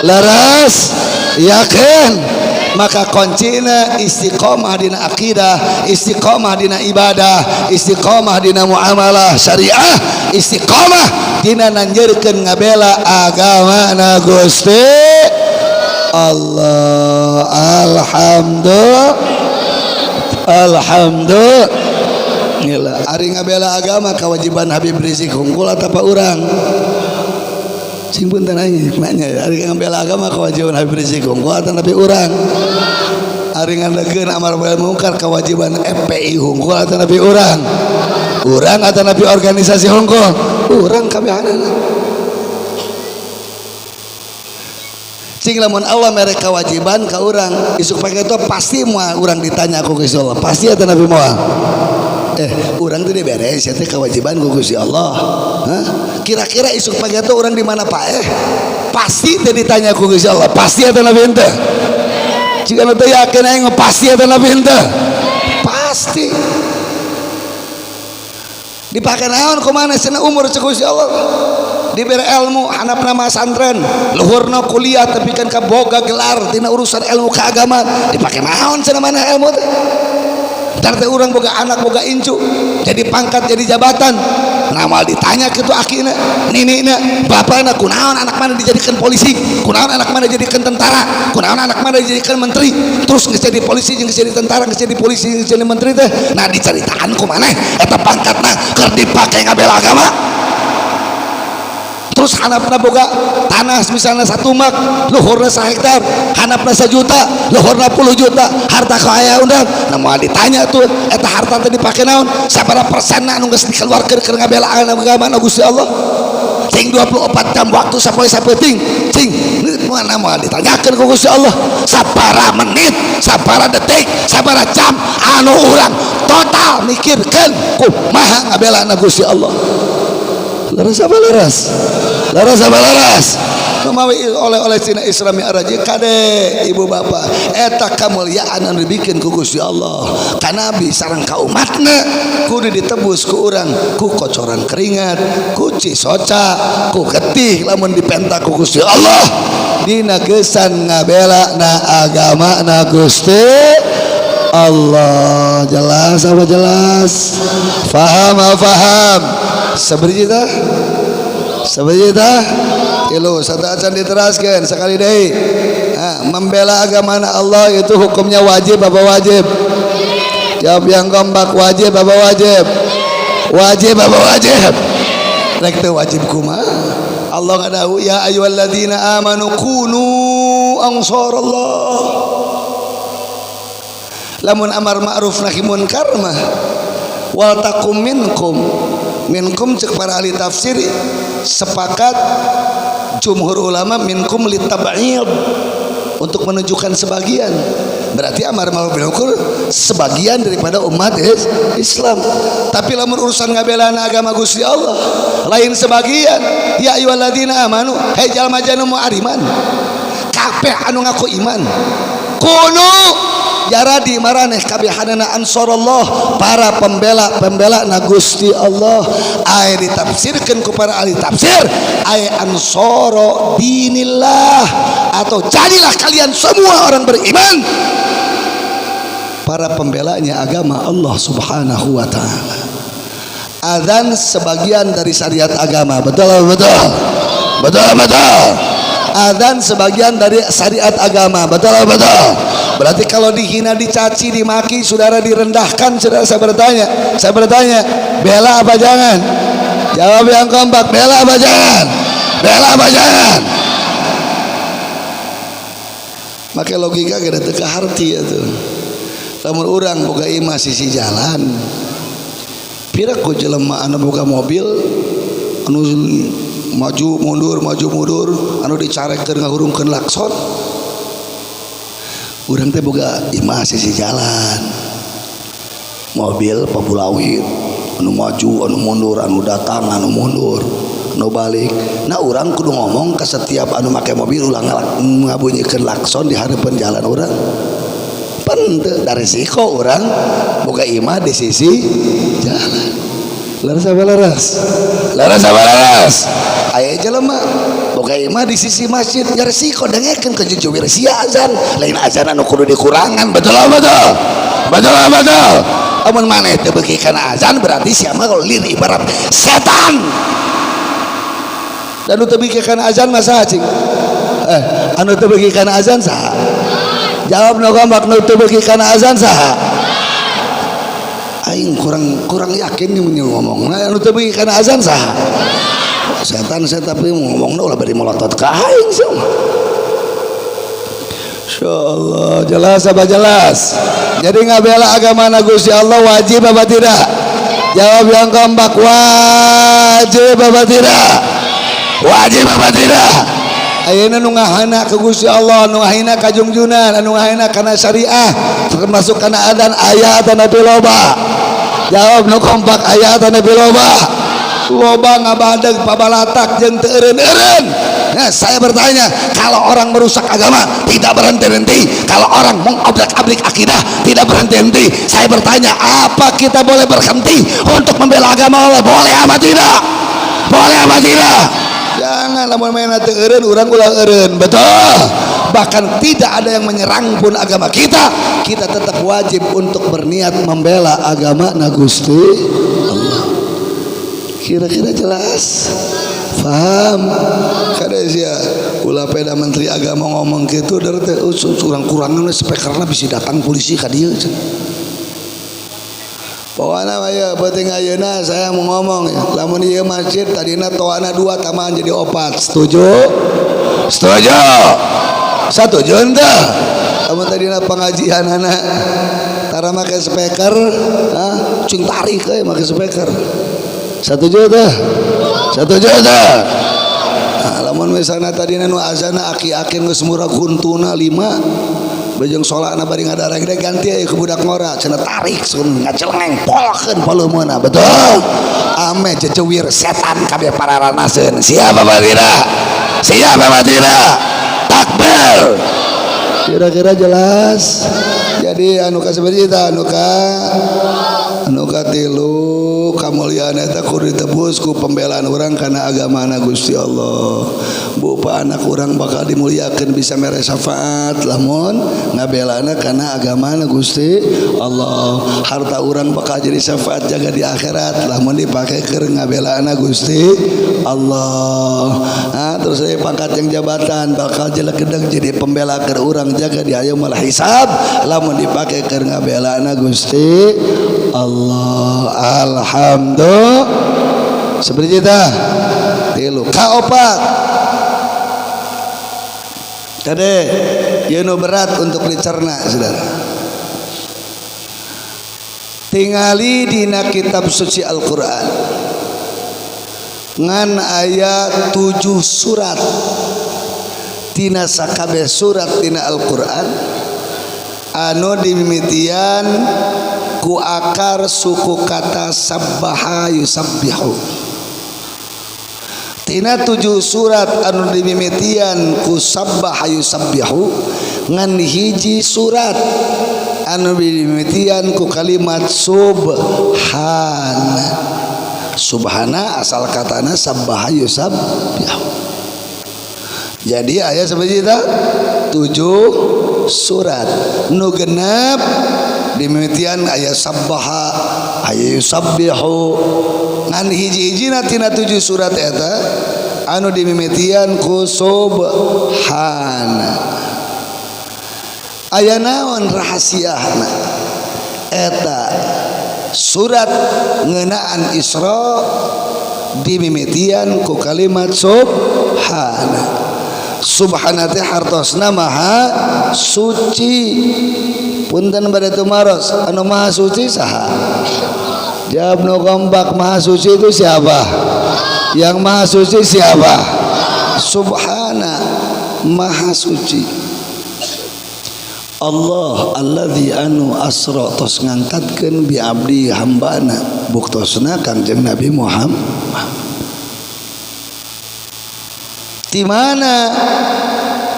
Laras yakin. Maka kuncina istiqomah dina akidah, istiqomah dina ibadah, istiqomah dina muamalah syariah, istiqomah dina nanjeurkeun ngabela agama na Gusti Allah. Alhamdulillah. Ari ngabela agama kewajiban Habib Rizik hungkul atawa urang? Sing punten aing nanya ari ngabela agama kewajiban Habib Rizik hungkul atawa nabi urang? Ari ngadegeun amar ma'ruf munkar kewajiban FPI hungkul atawa nabi urang? Urang atawa nabi organisasi hungkul? Urang kabehanana. Cing lamun Allah mere kewajiban ka urang, isuk pake itu pasti moal urang ditanya ku Gusti Allah. Pasti atawa nabi moal? Urang teh beres ya teh kewajiban ku Gusti Allah. Kira-kira isuk pagi itu orang di mana Pak? Pasti teh ditanya ku Gusti Allah. Pasti atau nabi henteu? Jika anu teu yakin aing pasti atau nabi henteu? Pasti. Dipake naon kumaha cenah umur cek Gusti Allah. Diberi ilmu handapna mah santren, luhurna kuliah tapi kan kaboga gelar tina urusan ilmu keagamaan. Dipake naon cenah mana ilmu teh? Tarte orang boga anak boga incu jadi pangkat jadi jabatan nama ditanya ke tu akina ninina bapana kunaon anak mana dijadikan polisi, kunaon anak mana dijadikan tentara, kunaon anak mana dijadikan menteri, terus geus jadi polisi jeung geus jadi tentara geus jadi polisi geus jadi menteri teh nah dicaritaan ku maneh eta pangkatna keur dipake ngabela agama. Terus hanapna boga tanah misalnya 1 mak luhurna 1 hektar, hanapna 1 juta luhurna 10 juta harta kaya undang nah moal ditanya tuh eta harta teh dipake naon sabaraha persenna anu geus dikeluarkeun keur ngabela agama Gusti Allah cing 24 jam waktu sapoe sapeting cing mana moal ditanyakeun ku Gusti Allah sabaraha menit sabaraha detik sabaraha jam anu urang total mikirkeun kumaha ngabela Gusti Allah. Laras apa laras? Laras apa laras? Memawi oleh Cina Islami araji kade ibu bapak eta kamuliaan anu dibikin ku Gusti Allah ka nabi sareng ka umatna kudu ditebus ku urang ku kocoran keringat ku cisoca ku getih lamun dipenta ku Gusti Allah dina geusan ngabela na agama na Gusti Allah. Jelas apa jelas? Faham apa faham? Sabari kita ilu satu acan diteraskan sekali deh membela agama Allah itu hukumnya wajib apa wajib? Jawab yang kompak wajib apa wajib? Wajib apa wajib? Rek teu wajib kumaha? Allah ngadahu ya ayyuhalladzina amanu kunu ansarallah. Lamun amar ma'ruf nahi munkar mah wal takum minkum cek para ahli tafsir sepakat jumhur ulama minkum litab'id untuk menunjukkan sebagian, berarti amar ma'ruf bil munkar sebagian daripada umat Islam. Tapi lamun urusan ngabelaan agama Gusti Allah lain sebagian. Ya ayyuhalladzina amanu, hai jalma janu mu'ariman kabeh anu ngaku iman, kuno jaradi maraneh kabehanana ansarullah, para pembela na Gusti Allah. Aya ditafsirkeun ku para ahli tafsir aya ansara dinillah, atau jadilah kalian semua orang beriman para pembelanya agama Allah Subhanahu wa taala. Adzan sebagian dari syariat agama, betul. Adzan sebagian dari syariat agama, betul. Berarti kalau dihina, dicaci, dimaki, saudara direndahkan, saudara saya bertanya, bela apa jangan? Jawab yang kompak, bela apa jangan? Maka logika gak ada teka harti ya tuh. Lamun urang boga imah sisi jalan, pira ku jelema anu boga mobil anu maju mundur anu dicarekeun ngahurungkeun lakson. Urang teh boga imah sisi jalan, mobil pabulawit anu maju anu mundur, anu datang anu mundur, anu balik. Nah urang kudu ngomong ke setiap anu make mobil ulang ngabunyikan lakson di harapan jalan urang. Penteu dari risiko urang boga imah di sisi jalan. Laras aya jelema boga imah di sisi masjid nya risiko dengekeun ke jujuwir sia azan, lain azan anu kudu dikurangan, betul. Amun maneh teu beuki kana azan berarti sia mah lir ibarat setan. Dan anu teu beuki kana azan mah saha cing? Anu teu beuki kana azan saha? Jawab nu gombak, nu teu beuki kana azan saha? Aing kurang yakin nih ngomongna anu teu beuki kana azan saha? Setan tapi ngomongna ulah bari melotot ka aing semua. Insyaallah jelas apa jelas? Jadi ngabela agama Gusti Allah wajib apa tidak? Jawab yang kompak, wajib apa tidak? Ayeuna nu ngahana ke Gusti Allah, nu ngahina ka junjunan, anu ngahina kana syariah, termasuk kana adzan aya atan nabi loba. Jawab nu kompak, aya atan nabi loba ngabadeg pabalatak jeung teu eureun-eureun. Nah, saya bertanya, kalau orang merusak agama tidak berhenti-henti, kalau orang mengobrak-abrik akidah tidak berhenti-henti, saya bertanya, apa kita boleh berhenti untuk membela agama Allah? Boleh apa tidak? Jangan lamun main teu eureun urang ulah eureun, betul. Bahkan tidak ada yang menyerang pun agama kita tetap wajib untuk berniat membela agama Gusti Allah. Kira-kira jelas? Paham? Kada sia ulah peda menteri agama ngomong gitu dari teh kurang-kurangan speakerna bisa datang polisi ka dieu. Pokona aya penting ayeuna saya mau ngomong ya. Lamun ieu masjid tadina toana 2 tambahan jadi 4. Setuju? Setuju henteu? Lamun tadina pengajian anak tara make speaker, cing tarik euy make speaker. Setuju teh? Lamun misalnya tadi nu azana aki-aki geus murah guntuna 5 bejeng solana bari ngadareng ganti aya ke budak ngora cenah tarik sun ngacelengeng polkeun paleumana, betul. Ame jejewir setan kabeh pararanaseun. Siapa tidak? Takbir. Kira-kira jelas? Jadi anu ka sabarita anu ka tilu kamuliaan eta kudu ditebus ku pembelaan urang kana agamana Gusti Allah. Bupa anak urang bakal dimuliakeun bisa mere syafaat lamun ngabelana kana agamana Gusti Allah. Harta urang bakal jadi syafaat jaga di akhirat lamun dipake keur ngabelana Gusti Allah. Terus pangkat yang jabatan bakal jelegedeg jadi pembela keur urang jaga di yaumul hisab lamun dipake keur ngabelana Gusti Allah. Alhamdulillah. Seperti itu tilu kaopat kade yeuna berat untuk dicerna saudara. tingali dina kitab suci Al-Quran ngan ayat 7 surat tina sakabeh surat tina Al-Quran anu dimimitian ku akar suku kata sabbaha yusabbihu. Tina 7 surat anu dimimitian ku sabbaha yusabbihu ngan hiji surat anu dimimitian ku kalimat subhana. Subhana asal katana sabbaha yusabbihu. Jadi ayat seperti itu 7 surat nu genep dimimitian ayat sabbaha ayat yusabbihu ngan hiji-hijina tina 7 surat eta anu dimimitian ku subhana. Aya naon rahasiana eta surat ngeunaan Isra dimimitian ku kalimat subhana. Subhana teh hartosna maha suci. Punten bade tumaros anu maha suci saha? Jawab nu kompak, maha suci itu siapa? Yang maha suci siapa? Subhana, maha suci. Allah alladzi anu asra tos ngangkatkeun bi abdi hambana buktosna Kangjeng Nabi Muhammad. Di mana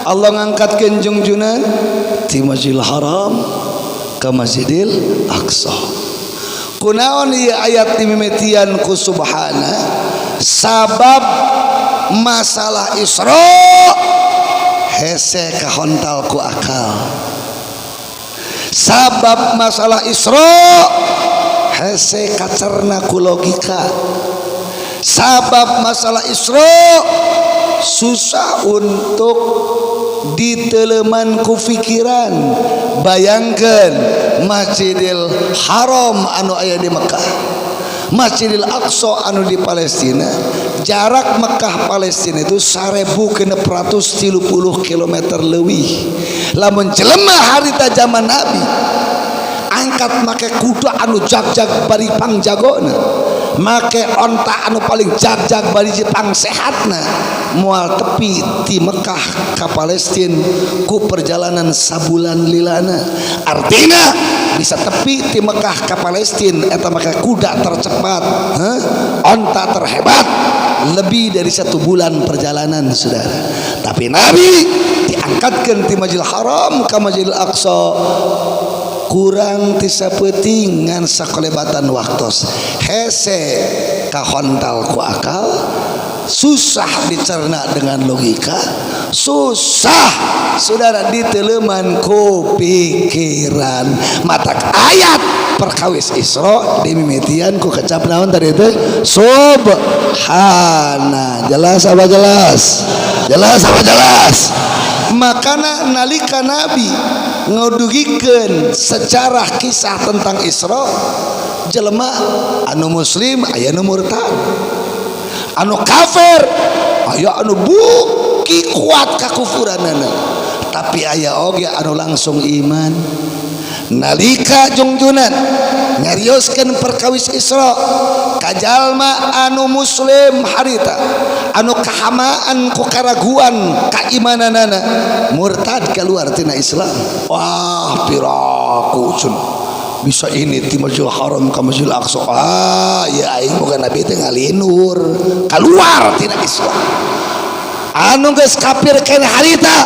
Allah ngangkatkeun junjunan? Ti Masjidil Haram ke Masjidil Aqsa. Kunaon ieu ayat dimimitian ku subhana? Sabab masalah Isra hese kahontal ku akal. Sabab masalah Isra hese kacerna ku logika. Sabab masalah Isra susah untuk diteleman ku pikiran. Bayangkan Masjidil Haram anu aya di Mekah, Masjidil Aqsa anu di Palestina, jarak Mekah Palestina itu 1630 km leuwih. Lamun jelema harita zaman Nabi angkat make kuda anu jag-jag bari pangjagona, make onta anu paling jag-jag bari jepang sehatna, moal tepi ti Mekah ka Palestina ku perjalanan sabulan lilana. Artinya bisa tepi ti Mekah ka Palestina eta make kuda tercepat, onta terhebat, lebih dari 1 bulan perjalanan saudara. Tapi Nabi diangkatkan ti Masjidil Haram ka Masjidil Aqsa kurang ti saeuting ngan sakolebatan waktos hese kahontal ku akal, susah dicerna dengan logika, susah saudara diteleman ku pikiran. Matak ayat perkawis Isra dimimitian ku kecap naon tadi teh subhana. Jelas apa jelas? Jelas apa jelas? Makana nalika Nabi ngodugikeun sejarah kisah tentang Isra, jelema anu muslim aya nu murtad, anu kafir aya anu buki kuat kakufuranana, tapi aya oge anu langsung iman. Nalika jungjunan nyarioskeun perkawis Isra ka jalma anu muslim harita anu kahamaan ku karaguan kaimananana murtad keluar tina Islam. Wah piraku cun bisa ini ti Masjidil Haram ka Masjidil Aqsa. Ya aing boga Nabi teh ngalinur keluar tina Islam. Anu geus kafir kana harita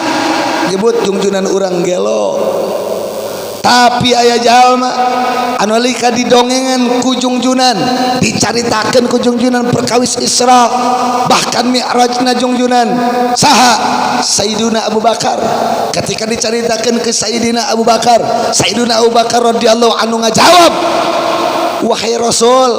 nyebut jungjunan urang gelo. Tapi aya jalma anu lika didongengan ku jungjunan, dicaritakeun ku jungjunan perkawis Isra, bahkan mi'rajna jungjunan saha Sayyiduna Abu Bakar. Ketika dicaritakeun ke Sayyidina Abu Bakar, Sayyiduna Abu Bakar radhiyallahu anhu ngajawab, wahai Rasul,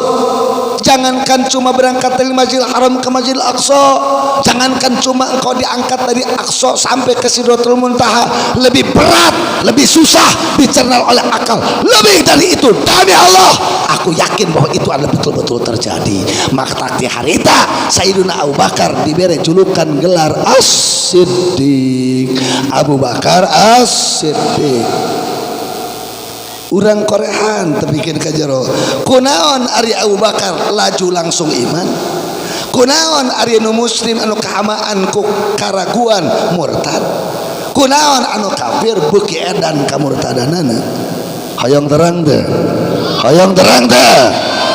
jangankan cuma berangkat dari Masjidil Haram ke Masjidil Aqsa, jangankan cuma engkau diangkat dari Aqsa sampai ke Sidratul Muntaha, lebih berat, lebih susah dicerna oleh akal. Lebih dari itu, demi Allah aku yakin bahwa itu adalah betul-betul terjadi. Maka di harita Sayyiduna Abu Bakar diberi julukan gelar As-Siddiq. Abu Bakar As-Siddiq. urang korehan tepikeun ka jero. Kunaon ari Abu Bakar laju langsung iman? Kunaon ari nu muslim anu kahamaan ku karaguan murtad? Kunaon anu kafir beuki edan kamurtadanana? Hayang terang teh. Hayang terang teh.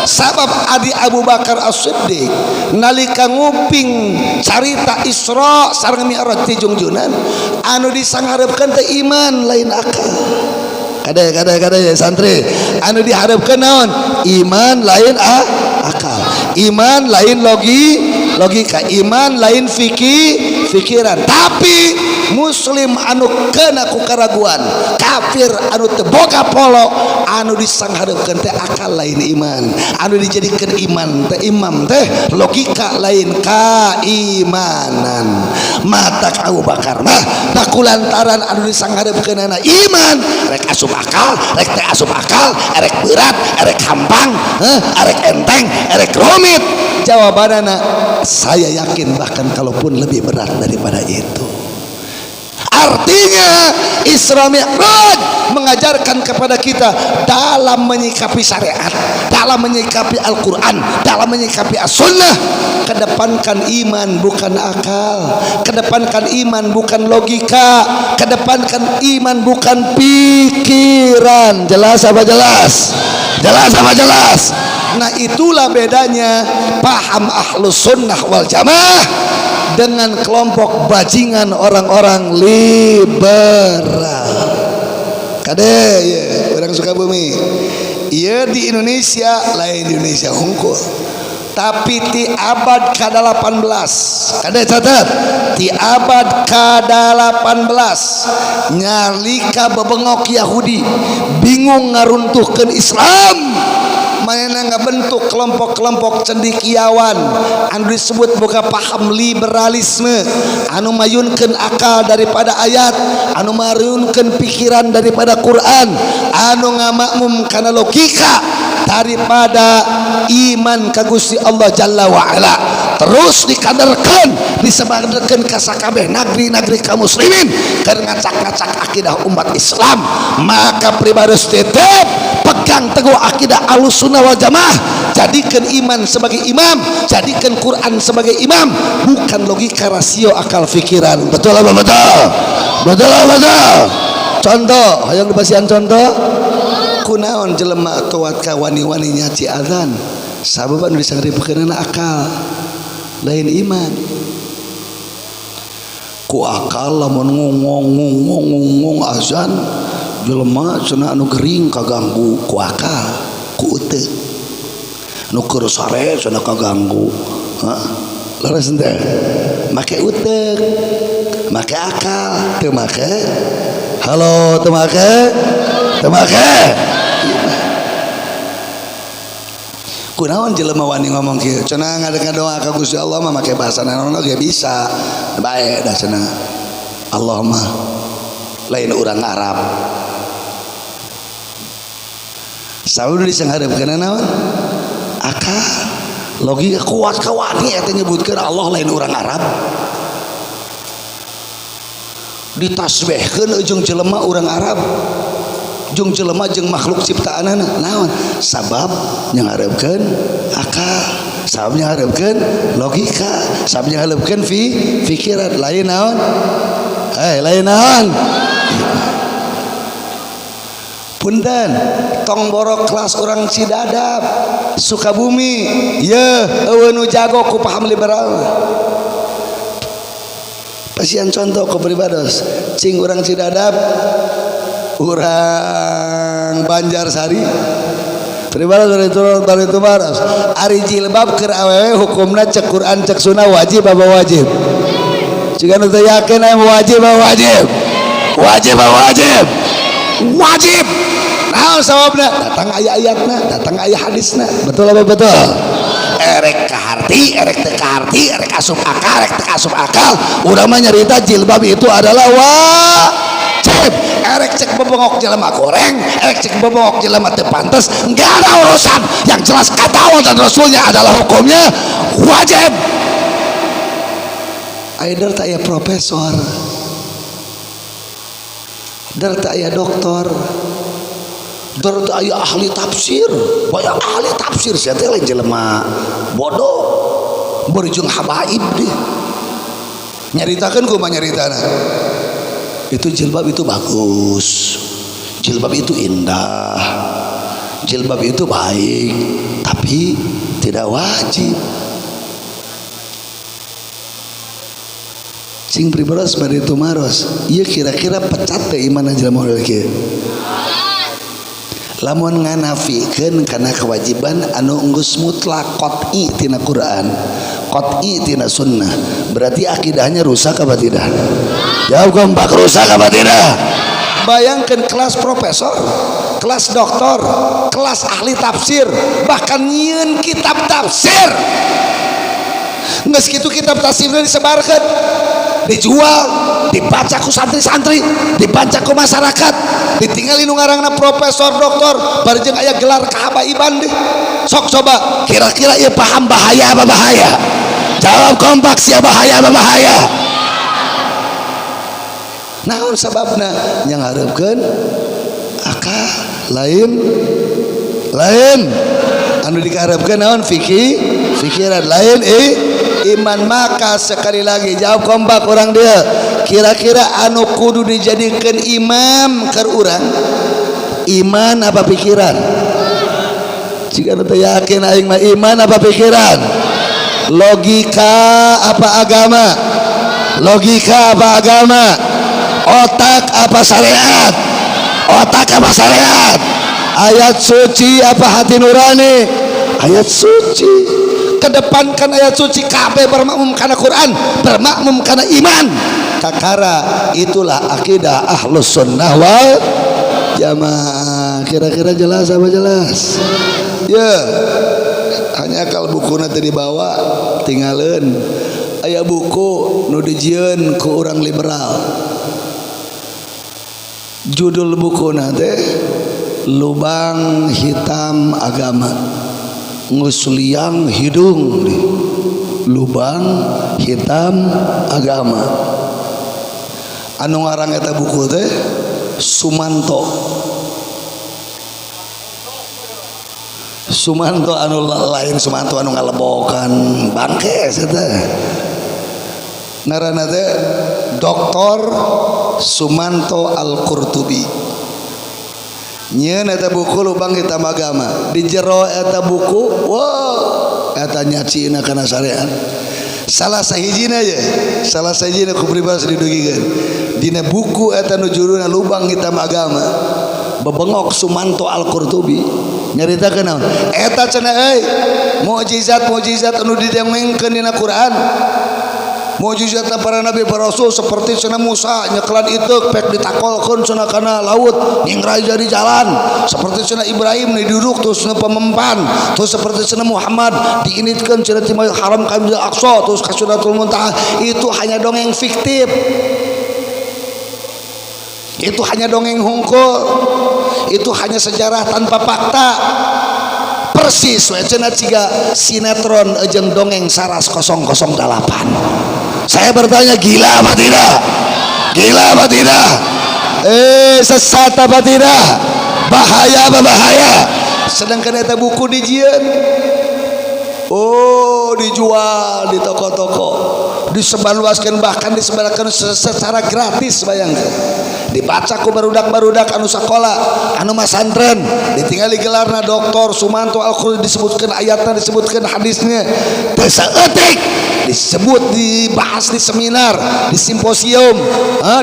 Sabab adi Abu Bakar As-Siddiq nalika nguping carita Isra sareng Mi'raj ti jungjunan anu disangharepkeun teh iman lain akal. Kada santri anu diharapkeun naon? Iman lain akal, iman lain logika, iman lain fikiran. Tapi muslim anu kena ku karaguan, kafir anu teu boga polo, anu disangharepkeun teh akal lain iman, anu dijadikeun iman teh imam teh logika lain kaimanan. Mata Abu Bakar mah kulantaran anu disangharepkeunana iman rek asup akal, rek teh asup akal, erek berat, erek gampang, erek enteng, erek rumit. Jawabanana saya yakin bahkan kalaupun lebih berat daripada itu. Artinya Isra Mi'raj mengajarkan kepada kita dalam menyikapi syariat, dalam menyikapi Al-Quran, dalam menyikapi As-Sunnah, kedepankan iman bukan akal, kedepankan iman bukan logika, kedepankan iman bukan pikiran. Jelas apa jelas? Jelas apa jelas? Nah itulah bedanya paham Ahlus Sunnah wal Jamaah dengan kelompok bajingan orang-orang liberal. Kade ya, orang Sukabumi. Iya di Indonesia lain di Indonesia hungkul. Tapi di abad ke-18, kade catat, di abad ke-18 nyalika bebengok Yahudi bingung ngaruntuhkeun Islam, mana nggak bentuk kelompok-kelompok cendekiawan anu disebut boga paham liberalisme, anu mayunkeun akal daripada ayat, anu mayunkeun pikiran daripada Quran, anu ngamakmum kana logika daripada iman ka Gusti Allah Jalla wa Ala. Terus dikaderkeun, disebarkeun ka sakabeh negeri-negeri kaum muslimin keur ngacak-ngacak akidah umat Islam. Maka pribadi tetep pegang teguh akidah Ahlussunnah wal Jamaah, jadikan iman sebagai imam, jadikan Quran sebagai imam, bukan logika, rasio, akal, pikiran. Betul apa betul? Betul apa betul? Contoh, hayang dibasihan contoh. Kunaon jelema towat ka wani-wani nyaci azan, sababan bisa ngaripekeunana akal lain iman. Ku akal lamun ngong azan jelema cenah anu gering kaganggu ku akal, ku uteuk. Nu keur sare cenah kaganggu. Leres teh. Make uteuk, make akal, teu make. Halo, teu make? Teu make. Kunaon jelema wani ngomong kieu? Cenah ngadoa ka Gusti Allah mah make bahasa naon ge bisa. Bae dah cenah. Allahumma lain urang Arab. Saud disangharepkeun naon? Akal, logika kuat ka wani eta nyebutkeun Allah lain urang Arab. Ditasbihkeun jeung jelema urang Arab. Jeung jelema jeung makhluk ciptaanana naon? Sabab nyangharepkeun akal, sabab nyangharepkeun logika, sabab nyangharepkeun pikiran. Lain naon? Lain naon? Punten tong borok kelas orang Cidadap Sukabumi ye eueuh nu jago ku paham liberal. Pasian contoh ku pribados cing urang Cidadap, urang Banjarsari pribados dari itu baros ari jilbab keur awewe hukumna cek Quran cek sunnah wajib apa wajib? Jika nu teu yakin aya wajib apa wajib? Wajib apa wajib? Wajib. Nah sababna datang ayat-ayatna, datang ayat hadisna. Betul apa betul? Erek kaharti, erek teu kaharti, erek asup akal, erek teu asup akal. Urang mah nyarita jilbab itu adalah wajib. Erek cek bebengok jelema goreng, erek cek bebengok jelema teu pantes, enggak ada urusan. Yang jelas kata Allah dan Rasulnya adalah hukumnya wajib. Aider tak aya profesor, dar tak aya doktor, Terus aya ahli tafsir, banyak ahli tafsir sia teh lain jelema bodoh. Berjung habaib deh. Nyaritakeun kumaha nyaritana. Itu jilbab itu bagus. Jilbab itu indah. Jilbab itu baik, tapi tidak wajib. Sing pribaros bari tumaros, ieu kira-kira pecat teh iman jelema model kieu. Lamun nganafikeun kana kewajiban anu enggeus mutlak qat'i tina Quran, qat'i tina sunnah, berarti akidahnya rusak apa tidak? Jawab kompak, rusak apa tidak? Bayangkan kelas profesor, kelas doktor, kelas ahli tafsir, bahkan nyieun kitab tafsir. Geus kitu kitab tafsirna disebarkeun, dijual, dibaca ku santri-santri, dibaca ku masyarakat, ditinggalin nu ngaranna profesor doktor, bari jeung aya gelar kehabaiban deh. Sok coba kira-kira ieu paham bahaya apa bahaya? Jawab kompak, sia bahaya apa bahaya? Naon sababna? Yang hareupeun akal lain anu dihareupeun naon pikiran lain iman. Maka sekali lagi jawab kompak orang dia, kira-kira anu kudu dijadikan imam keur urang iman apa pikiran? Jika anu yakin aing mah iman apa pikiran? Logika apa agama? Logika apa agama? Otak apa syariat? Otak apa syariat? Ayat suci apa hati nurani? Ayat suci. Kedepankan ayat suci, kabeh bermakmum karena Quran, bermakmum karena iman. Kakara itulah akidah ahlus sunnah wal jamaah. Kira-kira jelas apa jelas? Ya, hanya kalau buku nanti dibawa tinggalin. Aya buku nu dijieun ku orang liberal. Judul buku nanti Lubang Hitam Agama. Ngusliang hidung di lubang hitam agama. Anu ngarang eta buku teh Sumanto anu lain Sumanto anu ngalebokan bangke eta. Ngaranna teh Dr. Sumanto Al-Qurtubi. Nyeun eta buku Lubang Hitam Agama. Di jero eta buku, wah, eta nyacina kana syariat. Salah sahijina ku pribadi didugikeun. Dina buku eta nu judulna Lubang Hitam Agama, bebengok Sumanto Al-Qurtubi nyaritakeun naon? Eta cenah mukjizat anu didongengkeun dina Quran. Mukjizat para nabi para rasul seperti cenah Musa nyekelan iteuk pek ditakolkeun cenah kana laut ningrai jadi jalan, seperti cenah Ibrahim diduduk terus pemempan, terus seperti cenah Muhammad diinitkeun cenah ti haram ka Masjidil Aqsa terus ka Sidratul Muntaha. Itu hanya dongeng fiktif, itu hanya dongeng hungkul, itu hanya sejarah tanpa fakta. Persis we cenah ciga sinetron jeung dongeng Saras 008. Saya bertanya, gila apa tidak? Gila apa tidak? Sesat apa tidak? Bahaya apa bahaya? Sedangkan eta buku dijieun, dijual di toko-toko, disebarluaskeun, bahkan disebarkan secara gratis. Bayangkan, dibaca ku barudak-barudak anu sakola, anu masantren, ditinggali gelarna Dr. Sumanto Al-Qurtubi, disebutkan ayatnya, disebutkan hadisnya, teu saeutik disebut, dibahas di seminar, di simposium,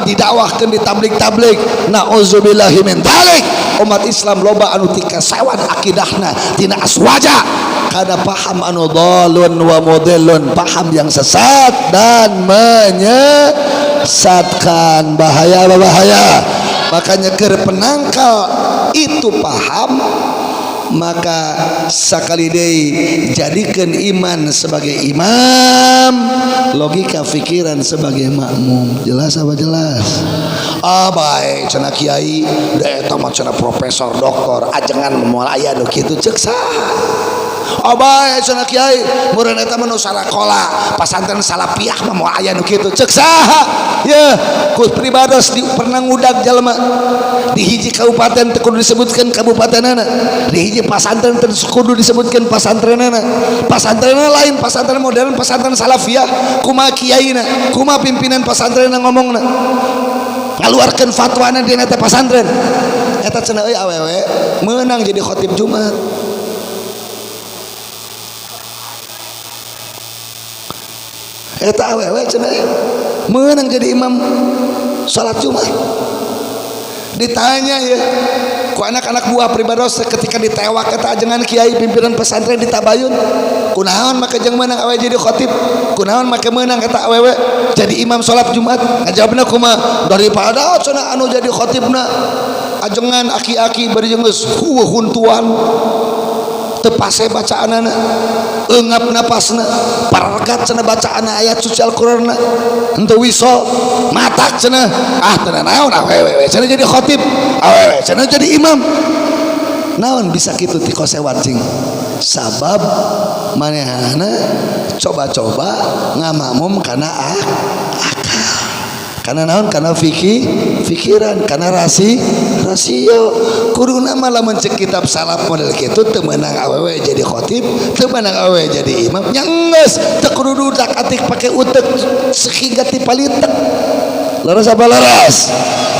didakwahkeun di tablik-tablik. Nauzubillahi min dzalik. Umat Islam loba anu tika sawan akidahna tina aswaja karena paham anu dhalun wa mudhillun, paham yang sesat dan menyesatkan. Bahaya bahaya. Makanya keur penangkal itu paham, maka sakali deui jadikan iman sebagai imam, logika pikiran sebagai makmum. Jelas apa jelas? Baik cenah kiai da eta mah cenah profesor doktor ajengan moal aya nu kitu ceuk saha? Baik cenah kiai meureun eta mah nu salakola pasantren salafiyah mah moal aya nu kitu ceuk saha? Ya ku pribados pernah ngudag jalma di hiji kabupaten teu kudu disebutkan kabupatenana, di hiji pasantren teu kudu disebutkan pasantrenana. Pasantrenna lain pasantren modern, pasantren salafiyah, kumaha kiyaina, kumaha pimpinan pasantrenna ngomongna, ngaluarkeun fatwana dina teh pasantren. Eta cenah euy awewe meunang jadi khatib Jumat. Eta awewe cenah meunang jadi imam salat Jumat. Ditanya ya ku anak-anak buah pribados ketika ditewak eta ajengan kiai pimpinan pesantren di Tabayun, kunaon make jeung meunang awewe jadi khatib, kunaon make meunang eta awewe jadi imam salat Jumat? Ngajawabna kumaha? Daripada cenah anu jadi khatibna ajengan aki-aki bari geus huntuan teu pase bacaanana, eungap napasna, paragat cenah bacaana ayat suci Al-Qur'anna, henteu wisol, matak cenah, teu naon awewe cenah jadi khatib, awewe cenah jadi imam. Naon bisa kitu ti kosewan cing? Sabab manehna coba-coba ngamakmum kana akal. Karena naon, karena pikiran, karena rasio. Kuduna mah lamun cek kitab salaf model kitu teu meunang awewe jadi khatib, teu meunang awewe jadi imam. Nya geus teu kudu dak-atik pake utek sehingga ti palitek. Leres apa leres?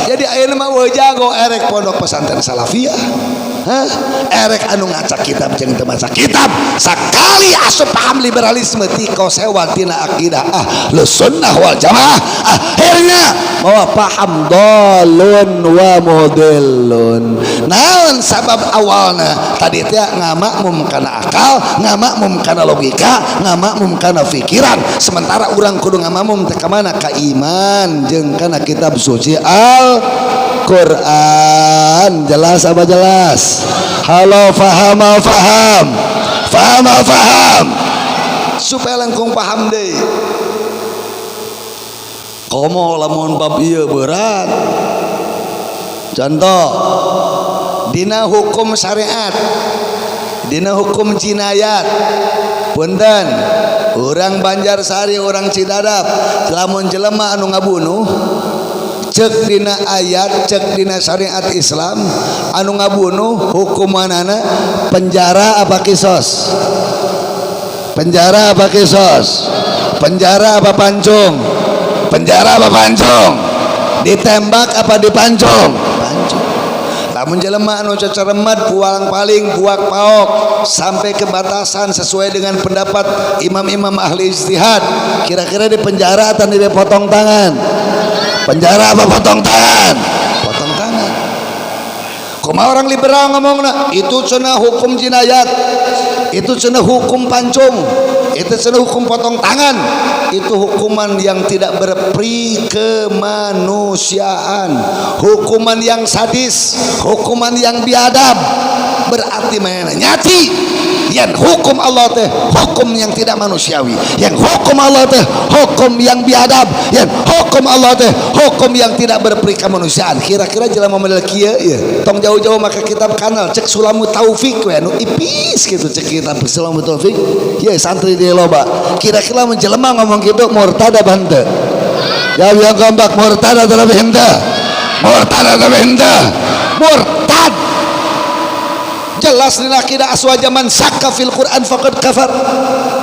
Jadi ayeuna mah we jago erek pondok pesantren salafiyah. Erek anu ngaca kitab jeung teu maca kitab, sakali asup paham liberalisme ti kosewan tina akidah Ahlus Sunnah wal Jamaah, akhirnya bahwa paham dalun wa mudillun. Naon sabab awalna tadi teh ngamakmum kana akal, ngamakmum kana logika, ngamakmum kana pikiran, sementara urang kudu ngamakmum teh ka mana? Ka iman jeung kana kitab suci Al-Quran. Jelas apa jelas? Halo, faham supaya langkung paham deh. Komo lamun bab ieu berat. Contoh dina hukum syariat, dina hukum jinayat, punten urang Banjarsari, urang Cidadap, lamun jelema anu ngabunuh cek dina ayat, cek dina syariat Islam, anu ngabunuh hukumanana penjara apa kisos? Penjara apa kisos? Penjara apa pancung? Penjara apa pancung? Ditembak apa dipancung? Pancung. Lamun jelema anu ceceremet pualang paling buak paok sampai ke batasan sesuai dengan pendapat imam-imam ahli ijtihad, kira-kira di penjara atau dipotong tangan? Penjara apa potong tangan? Potong tangan. Kumaha orang liberal ngomongna itu cenah hukum jinayat, itu cenah hukum pancung, itu cenah hukum potong tangan, itu hukuman yang tidak berperi kemanusiaan, hukuman yang sadis, hukuman yang biadab. Berarti mana nyati yang hukum Allah teh hukum yang tidak manusiawi, yang hukum Allah teh hukum yang biadab, yang hukum Allah teh hukum yang tidak berperi kemanusiaan. Kira-kira jelema model kieu ya tong jauh-jauh maka kitab kanal cek Sulamut Taufik we anu ipis gitu, cek kitab Sulamut Taufik ya santri di loba. Kira-kira mun jelema ngomong kitu murtad apa henteu? Ya yang gombak murtad atau henteu? Murtad atau henteu? Murtad. Jelas dina akidah aswa zaman sakka fil Quran faqad kafar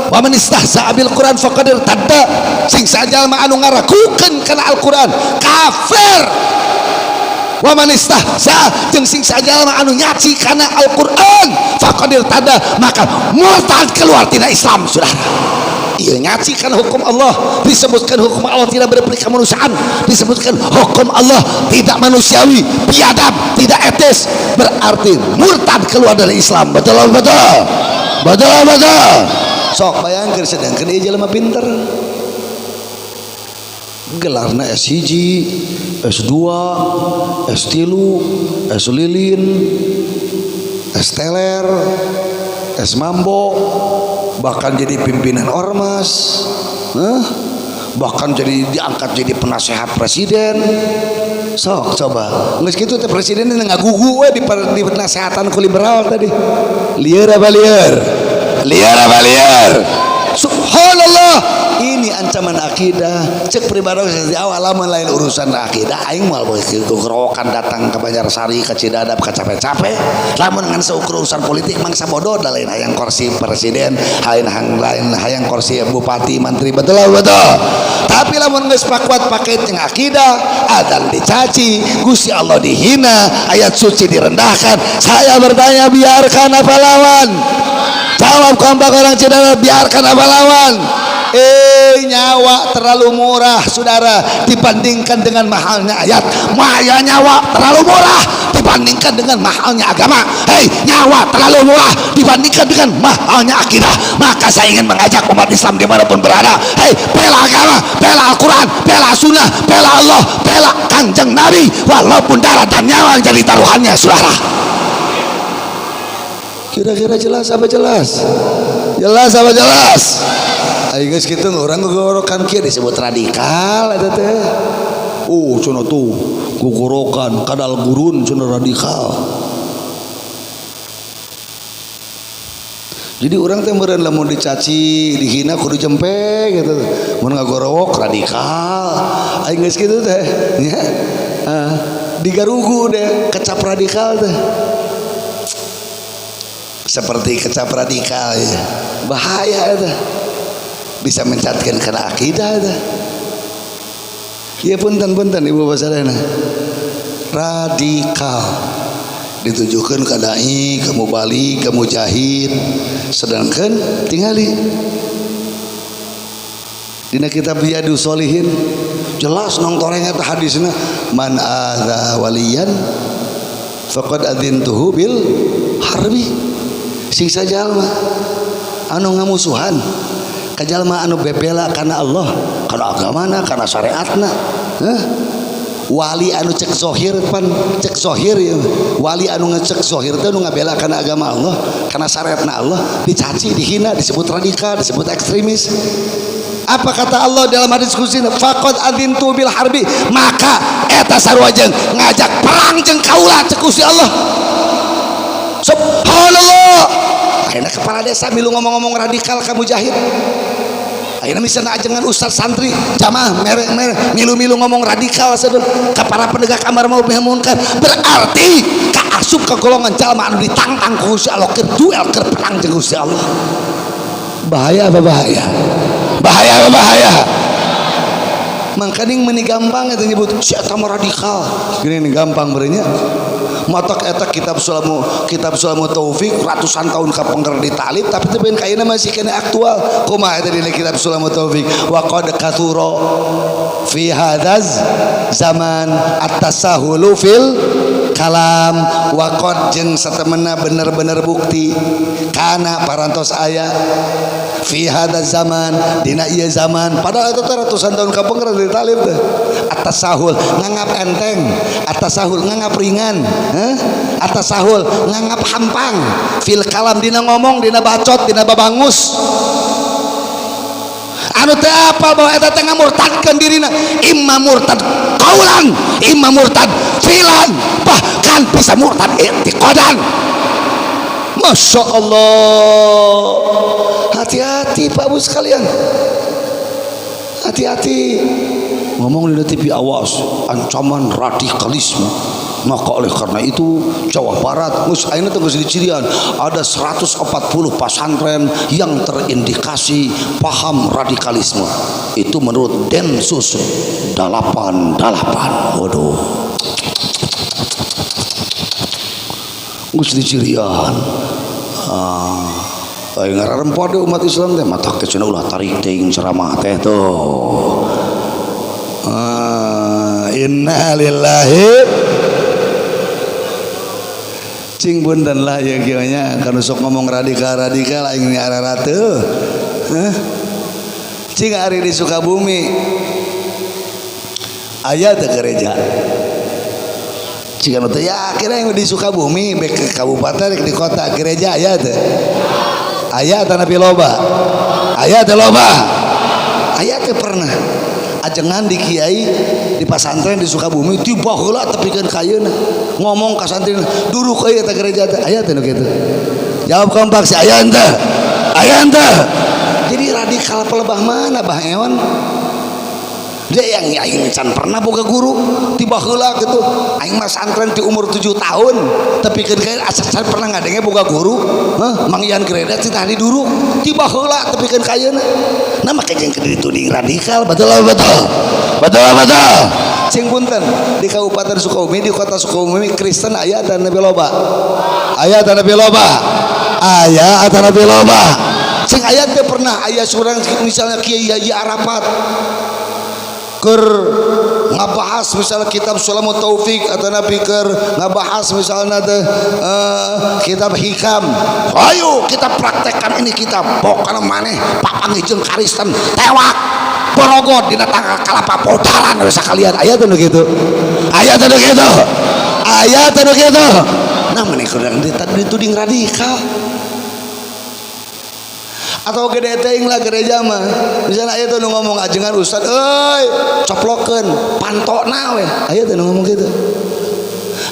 wa man istahza'a bil Quran faqad irtadda. Sing sajalma anu ngaragukeun kana Al-Qur'an kafir. Wa man istahza'a jeung sing sajalma anu nyaci kana Al-Qur'an faqad irtadda, maka murtad keluar tina Islam. Saudara, ieu nyaci kana hukum Allah, disebutkan hukum Allah tidak berperi kemanusiaan, disebutkan hukum Allah tidak manusiawi, biadab, tidak etis, berarti murtad keluar dari Islam. Betul betul betul betul. Sok bayangkeun sedangkeun ieu jelema pinter, gelarna S1, S2, S3, S lilin, S teler, S mambo, bahkan jadi pimpinan ormas, bahkan jadi diangkat jadi penasehat presiden. Sok coba geus kitu teh presiden ngagugu we di penasehatan ku liberal tadi. Lieur apa lieur? Lieur apa lieur? Subhanallah, ini ancaman akidah cek pribadi di awal lamun lain urusan akidah aing moal gerokan datang ke Banjarsari ke Cidadap ke capek-capek lamun ngan seukur urusan politik mangsa bodoh da lain hayang kursi presiden lain hayang kursi bupati menteri betul tapi lamun geus pakuat paket jeung akidah adzan dicaci Gusti Allah dihina ayat suci direndahkan saya bertanya biarkan apa lawan jawab kompak orang Cidadap biarkan apa lawan nyawa terlalu murah saudara dibandingkan dengan mahalnya ayat nyawa terlalu murah dibandingkan dengan mahalnya agama nyawa terlalu murah dibandingkan dengan mahalnya akidah maka saya ingin mengajak umat Islam dimanapun berada bela agama, bela Al-Quran, bela sunnah, bela Allah, bela kanjeng Nabi walaupun darah dan nyawa yang jadi taruhannya saudara. Kira-kira jelas apa jelas? Jelas apa jelas? Ayo guys gitu orang gugorokan kia disebut radikal ada teh. Cuna tuh gugorokan kadal gurun cuna radikal. Jadi orang teh meureun lamun dicaci, dihina kudu jempe gitu. Mun ngagorowok radikal. Ayo guys gitu teh. Ya. Digarugu deh kecap radikal teh. Seperti kecap radikal ya. Bahaya itu bisa mencatkan kena akidah itu ya punten-punten ibu basadana radikal ditujukan ke dai, ke mubali, ke mujahid sedangkan tingali dina kitab Riyadhus Shalihin jelas nongtoreng eta hadisna man adza waliyan faqad adzintuhu bil harbi sing sajalma anu ngamusuhan kajalma anu bebela karena Allah karena agamana karena syariatna wali anu cek zohir pan cek zohir ya. Wali anu ngecek zohir itu anu ngabela karena agama Allah karena syariatna Allah dicaci dihina disebut radikal disebut ekstremis. Apa kata Allah dalam hadis qudsi faqad adzintu bil harbi maka eta sarua jeung ngajak perang jeung kaula cek Gusti Allah subhanallah. Akhirnya kepala desa milu ngomong-ngomong radikal ka mujahid akhirnya misalnya ajengan ustaz santri jamaah merek milu-milu ngomong radikal sadun ka para penegak amar ma'ruf nahi munkar berarti ka asup ka golongan jalma anu ditantang ku Gusti Allah keur duel keur perang jeung Gusti Allah. Bahaya apa bahaya? Bahaya apa bahaya? Mangkaning meuni gampang eta nyebut sia mah radikal gini gampang berenya matak eta kitab sulamu taufik ratusan tahun kapengker ditalib tapi teu beun kayeuna masih kena aktual kumaha eta dina kitab sulamu taufik wa qad kathura fi hadzal zaman at-tasahulu fil kalam wa qad jeung satemena bener-bener bukti kana parantos aya fi hadzal zaman dina ieu zaman padahal eta ratusan tahun kapengker ditalib teh at-tasahul nganggap enteng at-tasahul nganggap ringan at-tasahul nganggap hampang fil kalam dina ngomong dina bacot dina babangus anu teh apa bahwa eta teh ngamurtadkeun dirina imma murtad qaulan imma murtad filan bahkan bisa murtad i'tiqadan. Masya Allah, hati-hati Pak Bu sekalian, hati-hati ngomong di TV awas ancaman radikalisme. Maka oleh karena itu Jawa Barat ayeuna teh geus dicirian ada 140 pesantren yang terindikasi paham radikalisme itu menurut Densus 88. Waduh geus dicirian aya ngararempod umat Islam teh mata kecenah ulah tarik teuing ceramah teh tuh inna lillahi cing bundan lah ya kieunya kana sok ngomong radikal aing ni ararat teu cing ari di Sukabumi aya teh gereja cing anu teh ya kira yang di Sukabumi bek ke kabupaten di kota gereja aya teh aya teh nepi loba aya teh loba aya teh pernah ajengan di kiai di pesantren di Sukabumi tiba heula tepikeun kayeuna ngomong ka santri duruk euy eta gereja teh aya teh nu kitu jawab kompak si aya henteu Jadi radikal pelebah mana Bah Ewan? Dia yang aing can pernah boga guru tiba heula gitu. Aing mah santren di umur 7 tahun, tapi kan asa pernah ngadenge boga guru. Mang Ian Gredet teh tadi dulu tiba heula tapi kan kayeuna. Nah make jeung dituding radikal, betul. Cing punten di Kabupaten Sukabumi, di kota Sukabumi Kristen aya dan Nabi loba. Aya dan Nabi loba. Cing aya teh pernah aya surang misalnya Kiai Haji Arafat keur ngabahas misalnya kitab Sulamut Taufik atau nabi keur ngabahas misalnya teh kitab hikam. Ayo kita praktekkan ini kitab. Pokokna maneh papangi jeung Kristen tewak borogot dina tangga kalapa podaran we sakalian. Aya teh nu kitu. Nah meneh kurang dituding radikal. Atau gede teuing lah gereja mah misalnya aya teh nu ngomong ajengan ustad euy coplokeun pantona we aya teh nu ngomong kitu.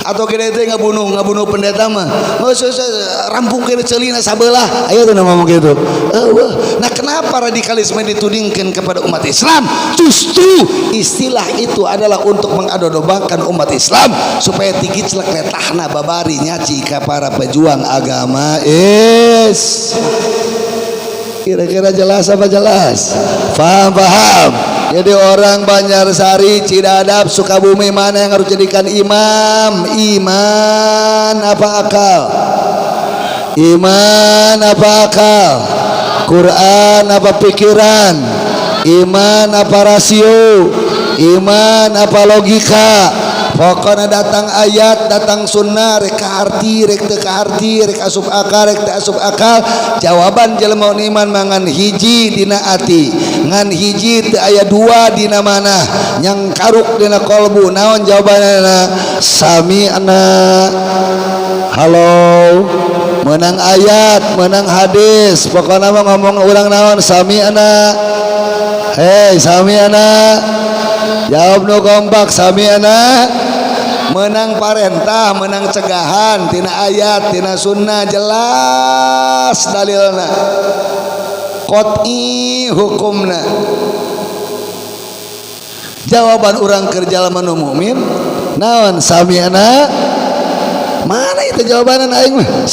Atau gede teh ngabunuh pendeta mah rampungkeun ceulina sabelah aya teh nu ngomong kitu. Nah kenapa radikalisme ditudingkan kepada umat Islam? Justru istilah itu adalah untuk mengadodobakan umat Islam supaya tinggi celek netahna babari nyaci ka para pejuang agama. Kira-kira jelas apa jelas? Paham. Jadi orang Banjarsari, Cidadap, Sukabumi mana yang harus jadikan imam? Iman apa akal? Quran apa pikiran? Iman apa rasio? Iman apa logika? Pokoknya datang ayat, datang sunnah, rek kaharti, rek teu kaharti, rek asup akal, rek teu asup akal. Jawaban jelema iman mangan hiji dina ati, ngan hiji teu aya dua dina mana, nyang karuk dina kolbu. Naon jawabanna? Sami'na. Halo, menang ayat, menang hadis. Pokoknya mah ngomong urang naon? Sami'na. Hei, sami'na. Jawab nu kompak, sami'na. Menang parentah, menang cegahan tina ayat, tina sunnah jelas dalilna. Qot'i hukumna. Jawaban orang kerja lamun mukmin naon? Sami'na. Mana itu jawabanan aing mah?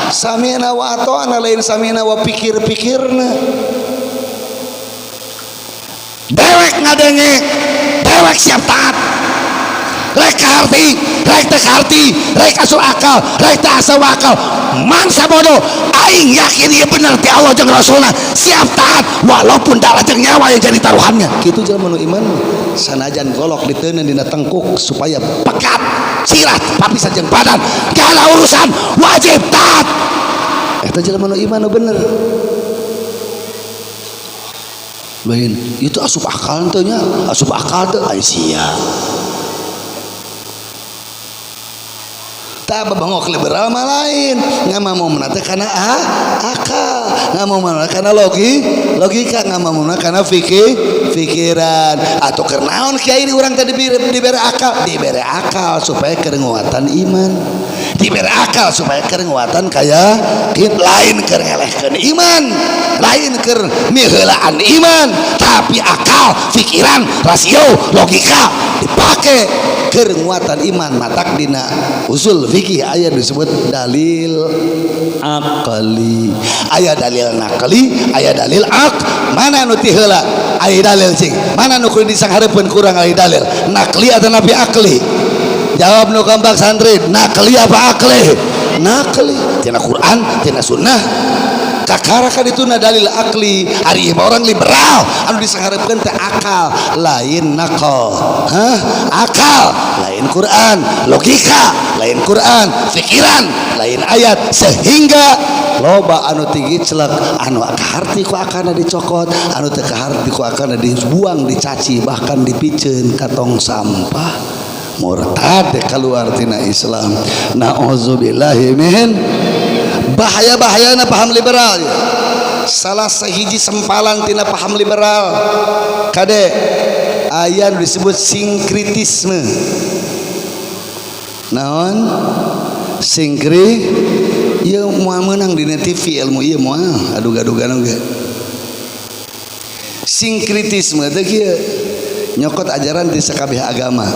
Sami'na wa ata'na lain sami'na wa pikir-pikirna. Dewek ngadenge, dewek siap taat. Rek kaharti, rek teu kaharti, rek asup akal, rek teu asup akal. Mangsa bodoh, aing yakin ieu bener ti Allah jeung Rasulna, siap taat walaupun darah jeung nyawa yang jadi taruhannya. Kitu jelema nu iman sanajan golok diteuneun dina tengkuk supaya pekat, sirat, papisan jeung badan. Gala urusan wajib taat. Eta jelema nu iman nu bener. Lain itu asup akal teh nya, asup akal teh ai sia. Tah babangok liberal mah lain, ngamamummna teh kana akal, ngamamummna kana logika, ngamamummna kana pikiran. Atuh keur naon kiai ini urang teh dibere akal supaya keur nguatan iman. Dibere akal supaya keur nguatan kaya lain keur ngelehkeun iman, lain keur miheulaan iman, tapi akal, pikiran, rasio, logika dipake keur nguatan iman. Matak dina usul fikih aya disebut dalil akali, aya dalil nakali, aya dalil mana nu ti heula aya dalil cing, mana nu kudu disanghareupeun kurang aya dalil nakli atau nabi akli? Jawab nu kompak santri, nakli apa akli? Nakli tina Quran, tina sunnah. Kakara kan itu dalil akli. Hari ini orang liberal anu disanghareupeun teh akal lain nakal, akal lain Quran, logika lain Quran, pikiran lain ayat, sehingga loba anu tinggi celak anu kaharti ku akana dicokot, anu teu kaharti ku akana dibuang, dicaci, bahkan dipiceun ka tong sampah. Murtad keluar tina Islam. Nauzubillahi min. Bahaya-bahayana paham liberal. Salah sahiji sempalan tina paham liberal kade aya disebut sinkritisme. Naon? ieu moal meunang dina TV ilmu ieu moal aduga-dugaan oge. Sinkritisme teh kieu nyokot ajaran di sakabeh agama.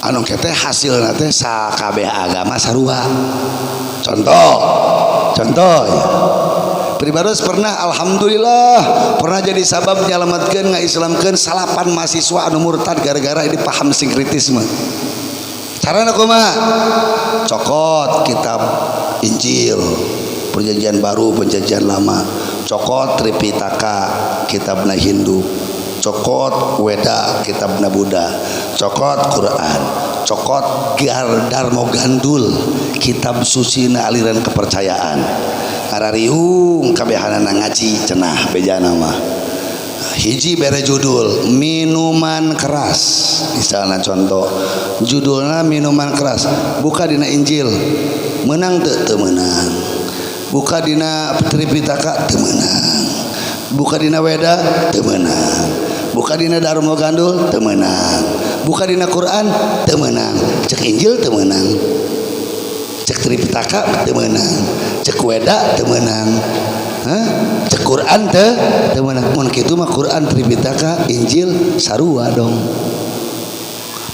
Anu kete hasilna teh sakabeh agama sarua. Contoh ya. Pribados pernah alhamdulillah pernah jadi sabab nyalametkeun ngaislamkeun 8 mahasiswa anu murtad gara-gara ini paham sinkritisme. Carana kumaha? Cokot kitab Injil, Perjanjian Baru, Perjanjian Lama, cokot Tripitaka, kitabna Hindu, cokot Weda, kitabna Buddha, cokot Quran, cokot Darmo Gandul, kitab susina aliran kepercayaan. Arariung kabehanana ngaji cenah bejana mah. Hiji bere judul minuman keras, misalnya contoh judulnya minuman keras, buka dina Injil menang teu menang, buka dina Tripitaka teu menang, buka dina Weda teu menang, buka dina Darmo Gandul teu menang, buka dina Quran teu menang, cek Injil teu menang, cek Tripitaka teu menang, cek Weda teu menang, cek Quran teu menang. Mun kitu mah Quran, Tripitaka, Injil sarua dong.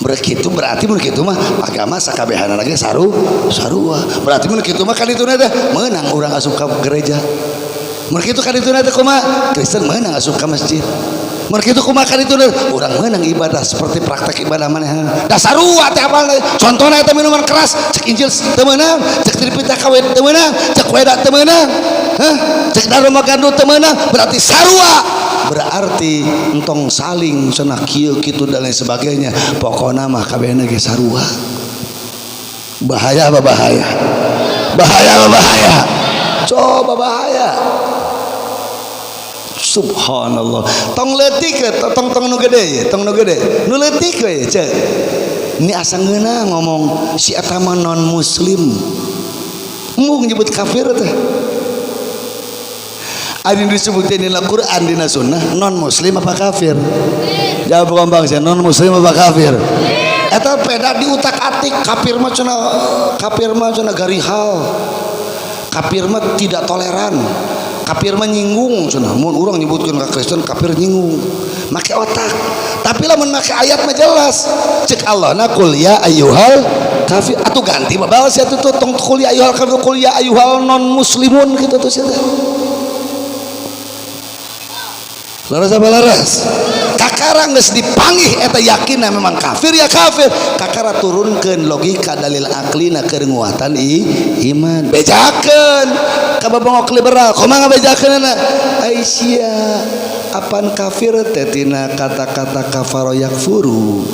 Berarti mun kitu mah agama sakabehanana lagi sarua. Berarti mun kitu mah kadituna teh meunang urang asup ka gereja. Mun kitu kadituna teh kumaha? Kristen meunang asup ka masjid. Mun kitu kumaha kadituna urang meunang ibadah seperti praktek ibadah manehna. Da sarua teh apal contona eta minuman keras, cek Injil teu meunang, cek Tripitaka teu meunang, cek Weda teu meunang. Cek Darmo Gandul teu meunang, berarti sarua. Berarti entong saling cenah kieu kitu dan lain sebagainya. Pokona mah kabehna ge sarua. Bahaya apa bahaya? Bahaya apa bahaya? Coba bahaya. Subhanallah. Tong leutik tong nu gede, tong nu gede. Nu leutik we ceuk. Ini asa ngeunah ngomong si eta mah non muslim. Mung nyebut kafir teh. Ari disebutkeun dina Quran dina sunnah non muslim apa kafir? Jawab gombang sia non muslim apa kafir? Eta peda diutak-atik kafir mah cenah garihal. Kafir mah tidak toleran. Kafir mah nyinggung cenah. Mun urang nyebutkeun ka Kristen kafir nyinggung. Make otak. Tapi lamun make ayat mah jelas. Cek Allah na qul ya ayyuhal kafir atuh ganti babal sia tuh tong qul ya ayyuhal kafir qul ya ayyuhal non muslimun kitu tuh sia. Laras apa laras? Kakara geus dipanggih eta yakinna memang kafir ya kafir. Kakara turunkeun logika dalil aklina keur nguatan iman. Bejakeun ka babongok liberal. Kumaha ngabejakeunna? Aisyah apan kafir teh tina kata-kata kafaro yakfuru.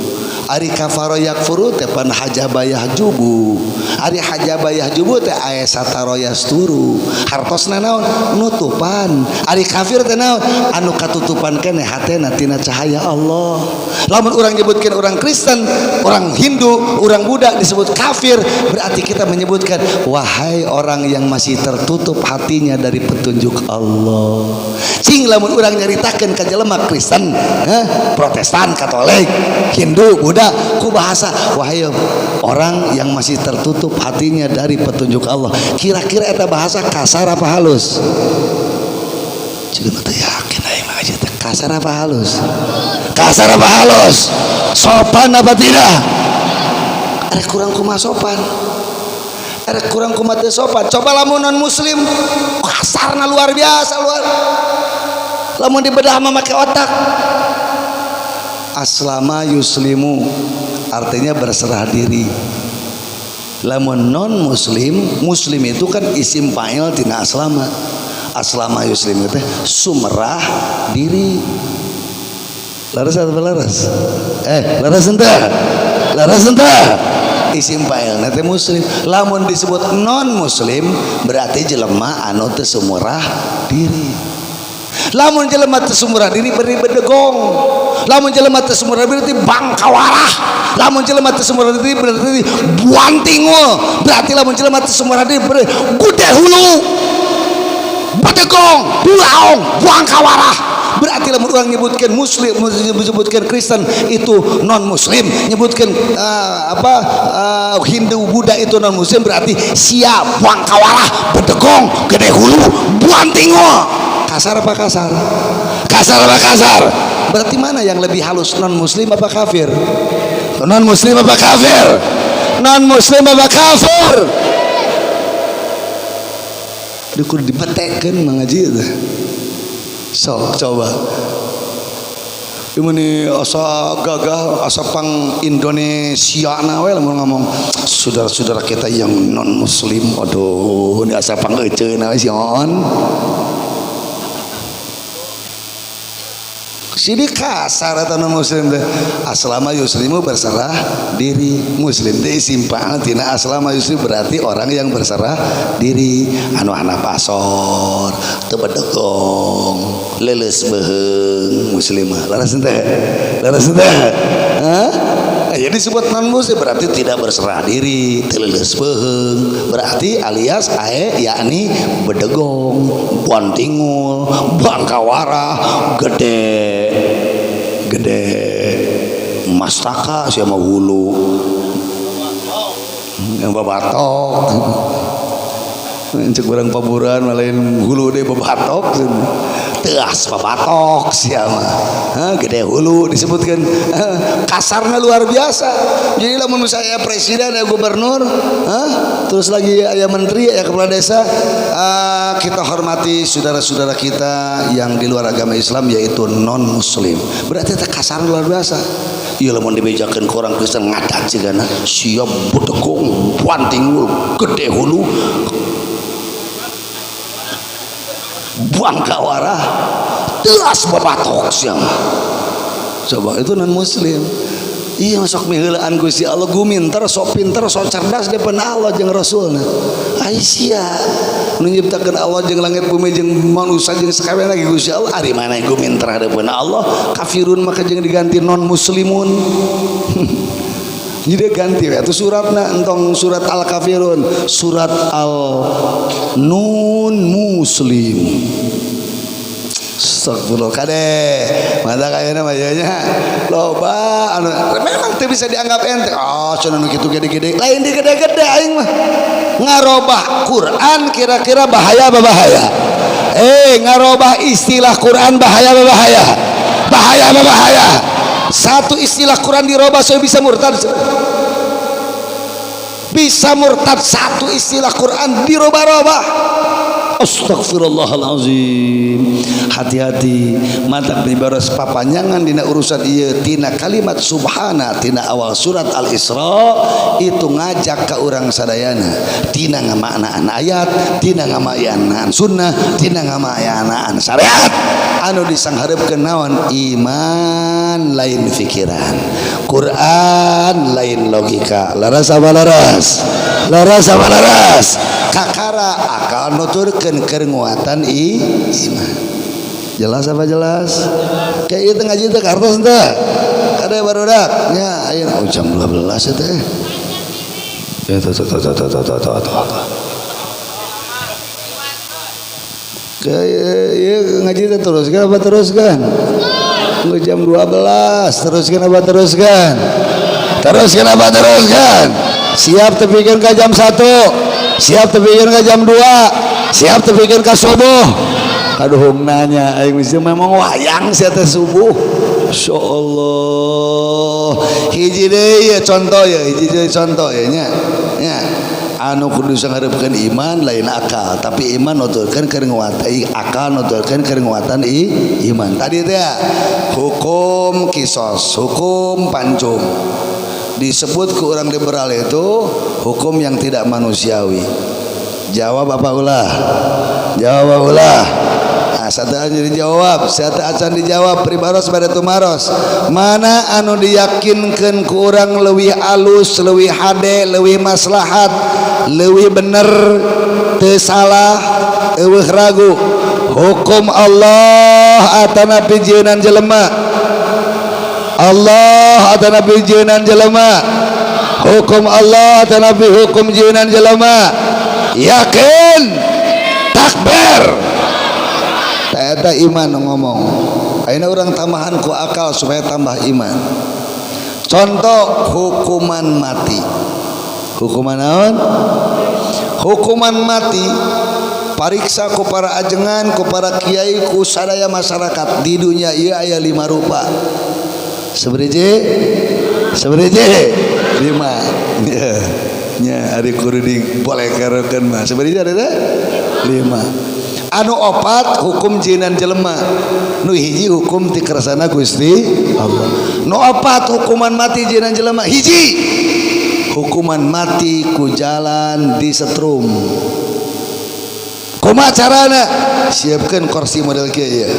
Ari kafaro yakfuru teh pan hajaba yahjubu. Ari hajaba yahjubu teh aya sataro yasturu. Hartosna naon? Nutupan. Ari kafir teh naon? Anu katutupan keneh hatena tina cahaya Allah. Lamun urang nyebutkeun urang Kristen, urang Hindu, urang Buddha disebut kafir, berarti kita menyebutkan wahai orang yang masih tertutup hatinya dari petunjuk Allah. Cing lamun urang nyaritakeun ka jelema Kristen, Protestan, Katolik, Hindu, Buddha, ku bahasa wahai orang yang masih tertutup hatinya dari petunjuk Allah. Kira-kira eta bahasa kasar apa halus? Cing teh yakin aing mah aja teh kasar apa halus? Kasar apa halus? Sopan apa tidak? Ada kurang kumaha sopan? Ada kurang kumaha teu sopan? Coba lamun non muslim kasarna luar biasa luar. Lamun dibedah mah make otak. Aslama yuslimu artinya berserah diri. Lamun non muslim, muslim itu kan isim fa'il tina aslama. Aslama yuslim itu sumerah diri. Laras atau laras? Laras entah. Laras entah. Isim fa'il nanti muslim. Lamun disebut non muslim berarti jelema anu teu sumerah diri. Lamun jelema teu sumerah diri beri bedegong. Lamun jelema teu sumerah diri berarti bangkawarah. Lamun jelema teu sumerah diri berarti buantingul. Berarti lamun jelema teu sumerah diri berarti gude hulu. Bedegong, bulaong, bangkawarah. Berarti lamun orang nyebutkan muslim, menyebutkan Kristen itu non muslim, nyebutkan Hindu Buddha itu non muslim, berarti siap buang kawalah, bedegong, gede hulu, buang tinggal. Kasar apa kasar? Kasar apa kasar? Berarti mana yang lebih halus, non muslim apa kafir? Non muslim apa kafir? Non muslim apa kafir? Dikur dibetekan mengaji itu. So coba. Ini asa gagah, asa pang Indonesia nawe lamun ngomong saudara-saudara kita yang non muslim, aduh, ini asa pang ece nawe sion. Sini kasar atau non muslim teh. Aslama yuslimu berserah diri. Muslim teh simpang tina aslama yuslim berarti orang yang berserah diri. Anu hana pasor, teu bedegong, leuleus beheung muslimah. Laras teh. Laras teh. Hah? Jadi disebut non muslim berarti tidak berserah diri, telelus beheung, berarti alias ae yakni bedegong, bontingul, bangkawara, gede mastaka siapa hulu yang babatok cek barang paburan malain hulu deh babatok teas babatok siapa gede hulu disebutkan kasarnya luar biasa. Jadi lah menurut saya presiden ya gubernur terus lagi ya menteri ya kepala desa kita hormati saudara-saudara kita yang di luar agama Islam yaitu non muslim, berarti itu kasar luar biasa. Iya lah mau dibejakan ke orang Kristen ngadat sih kan siap bedegong bantingul gede hulu buang kawara telas babatok siang. Coba itu non muslim. Iya masuk miheulaan Gusti Allah guminter sok pinter sok cerdas depan Allah jeung Rasulna. Aisyah nu nyiptakeun Allah jeung langit bumi jeung manusia jeung sakabeh lagi Gusti Allah ari mana guminter hadapan Allah. Kafirun maka jeung diganti non muslimun. Jadi ganti ya itu suratna entong surat Al-Kafirun, surat Al-Nun Muslim. Astagfirullah kadeh. Mata kayaknya majanya loba memang teu bisa dianggap ente. Oh, cenah nu kitu gede-gede. Lain di gede-gede aing mah. Ngarobah Quran kira-kira bahaya apa bahaya? Ngarobah istilah Quran bahaya apa bahaya? Bahaya apa bahaya? Satu istilah Quran dirobah saya bisa murtad. Bisa murtad satu istilah Quran dirobah-robah. Astagfirullahalazim. Hati-hati mata dibaros papanyangan dina urusan ieu tina kalimat subhana tina awal surat Al-Isra itu ngajak ka urang sadayana tina ngamaknaan ayat, tina ngamaknaan sunnah, tina ngamaknaan syariat anu disangharepkeun naon iman lain pikiran, Quran lain logika. Laras apa laras? Laras apa laras? Kakara akal nuturkeun keur nguatan iman. Jelas apa jelas? Kayak itu ngaji teh kartos teh. Kada barudak nya aya jam 12 teh. Ya tuh. Kayak ngaji teh teruskan apa teruskan? Jam 12 teruskan apa teruskan? Teruskan apa teruskan? Siap tepikeun ka jam 1. Siap tepikeun ka jam 2. Siap tepikeun ka subuh. Kaduhung nanya aing mesti memang wayang sia teh subuh. Insyaallah. Hiji deui ya contoh ya, hiji deui contoh ya nya. Nya anu kudu sangharepkeun iman lain akal, tapi iman nuturkeun keur nguatan akal nuturkeun keur nguatan iman. Tadi teh hukum kisos, hukum pancung. Disebut ke orang liberal itu hukum yang tidak manusiawi. Jawab apa ulah? Jawab apa ulah? Satu aja dijawab, satu acan dijawab pribaros pada tumaros. Mana anu diyakinkan ku urang leuwih alus, leuwih hade, leuwih maslahat, leuwih bener, teu salah, eueuh ragu. Hukum Allah atana pijieun jelema. Allah atana pijieun jelema. Hukum Allah atana hukum jieun jelema. Yakin takbir. eta iman ngomong. Ayeuna urang tambahan ku akal supaya tambah iman. Contoh hukuman mati. Hukuman naon? Hukuman mati pariksa ku para ajengan, ku para kiai, ku sadaya masyarakat di dunia ieu aya 5 rupa. Sabaraha? 5. Nya ari kudu dibolehkeun mah. Sabaraha ada? 5. Anu opat hukum jinan jelema, nu hiji hukum ti kersana Gusti Allah. Nu opat hukuman mati jinan jelema, hiji hukuman mati ku jalan disetrum. Kumaha carana? Siapkeun kursi model kieu ya.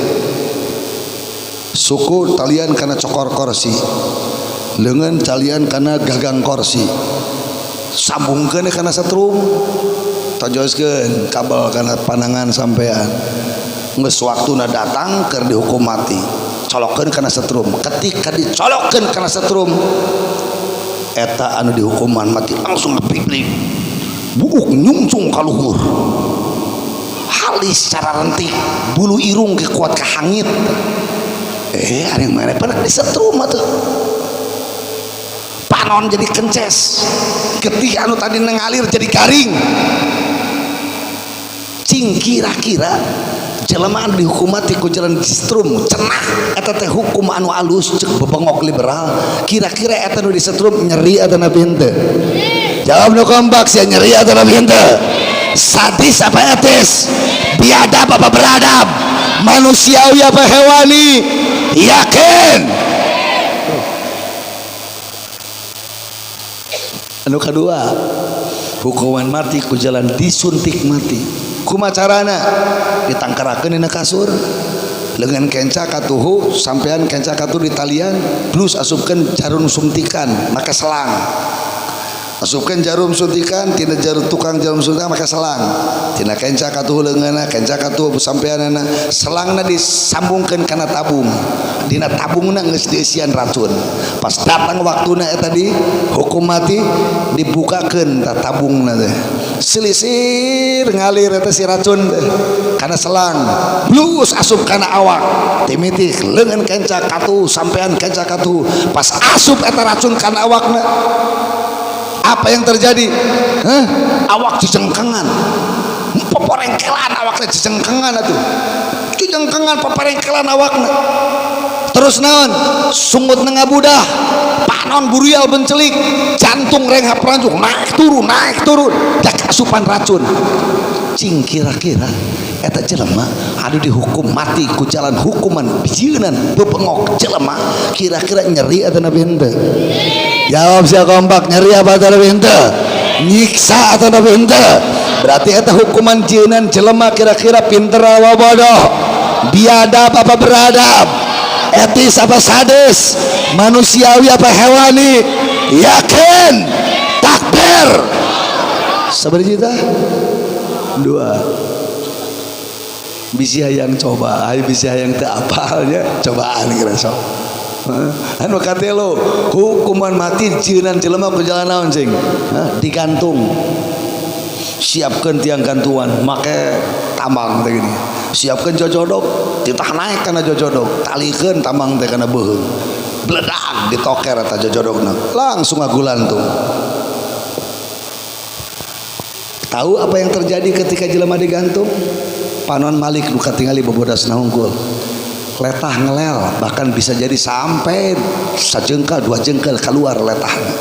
Suku talian kana cokor kursi, leungeun talian kana gagang kursi, sambungkeun kana setrum, tojoskeun kabel kana pandangan sampean. Geus waktuna datang keur dihukum mati, colokeun kana setrum. Ketika dicolokkeun kana setrum, eta anu dihukuman mati langsung ngepiklik, buuk nyungsung ka luhur, halis secara rentik, bulu irung ge kuat kahangit. Ada yang mana pernah disetrum atuh. Panon jadi kences, getih anu tadi nengalir jadi garing. Cing kira-kira jelema anu dihukum mati ku jalan disetrum cenah eta teh hukum anu alus cek bebengok liberal. Kira-kira eta nu disetrum nyeri atau nabi henteu? Jawab nu kompak, sia nyeri atau nabi henteu? Sadis apa etis? Biadab apa beradab? Manusiawi apa hewani? Yakin. Anu kedua, hukuman mati ku jalan disuntik mati. Kumaha carana? Ditangkarakeun dina kasur, leungeun kenca katuhu, sampean kenca katuh di talian, plus asupkeun jarum suntikan, make selang. Asupkeun jarum suntikan tina jarum tukang jarum suntikan make selang. Tina kenca katuh leungeunna, kenca katuh sampeanana, selangna disambungkeun kana tabung. Dina tabungna geus diisian racun. Pas datang waktuna eta di hukum mati dibukakeun ta tabungna teh. Silisir ngalir eta si racun teh kana selang. Blus asup kana awak. Timitik leungeun kenca katuh sampean kenca katuh. Pas asup eta racun kana awakna, apa yang terjadi? Awak cicengkengan, peperengkelan awaknya cicengkengan atuh, cicengkengan peperengkelan awaknya. Terus naon? Sungut nengabudah, panon burial bencelik, jantung renghap ranjung, naik turun, dak asupan racun. Cing kira-kira eta jelema anu dihukum mati ku jalan hukuman bijieunnan bebengok jelema, kira-kira nyeri atau nabi henteu? Jawab sia kompak, nyeri apa atau nabi henteu? Nyiksa atau nabi henteu? Berarti eta hukuman jieunnan jelema kira-kira pinter apa bodoh? Biadab apa beradab? Etis apa sadis? Manusiawi apa hewani? Yakin? Takbir. Sabaraha? 2. Bisi hayang coba, bisi hayang teu apalnya, cobaan kira sok. Anu katelo hukuman mati jieunnan jelema ku jalan naon cing? Digantung. Siapkeun tiang gantungan make tambang teh gini. Siapkeun jojodok, titah naik kana jojodok, talikeun tambang teh kana beuheung. Bledak ditoker eta jojodokna. Langsung ngagulantung. Tahu apa yang terjadi ketika jelema digantung? Panon Malik nu katingali bebodasna hungkul. Letah ngelel, bahkan bisa jadi sampai sajengkal 2 jengkal keluar letahnya.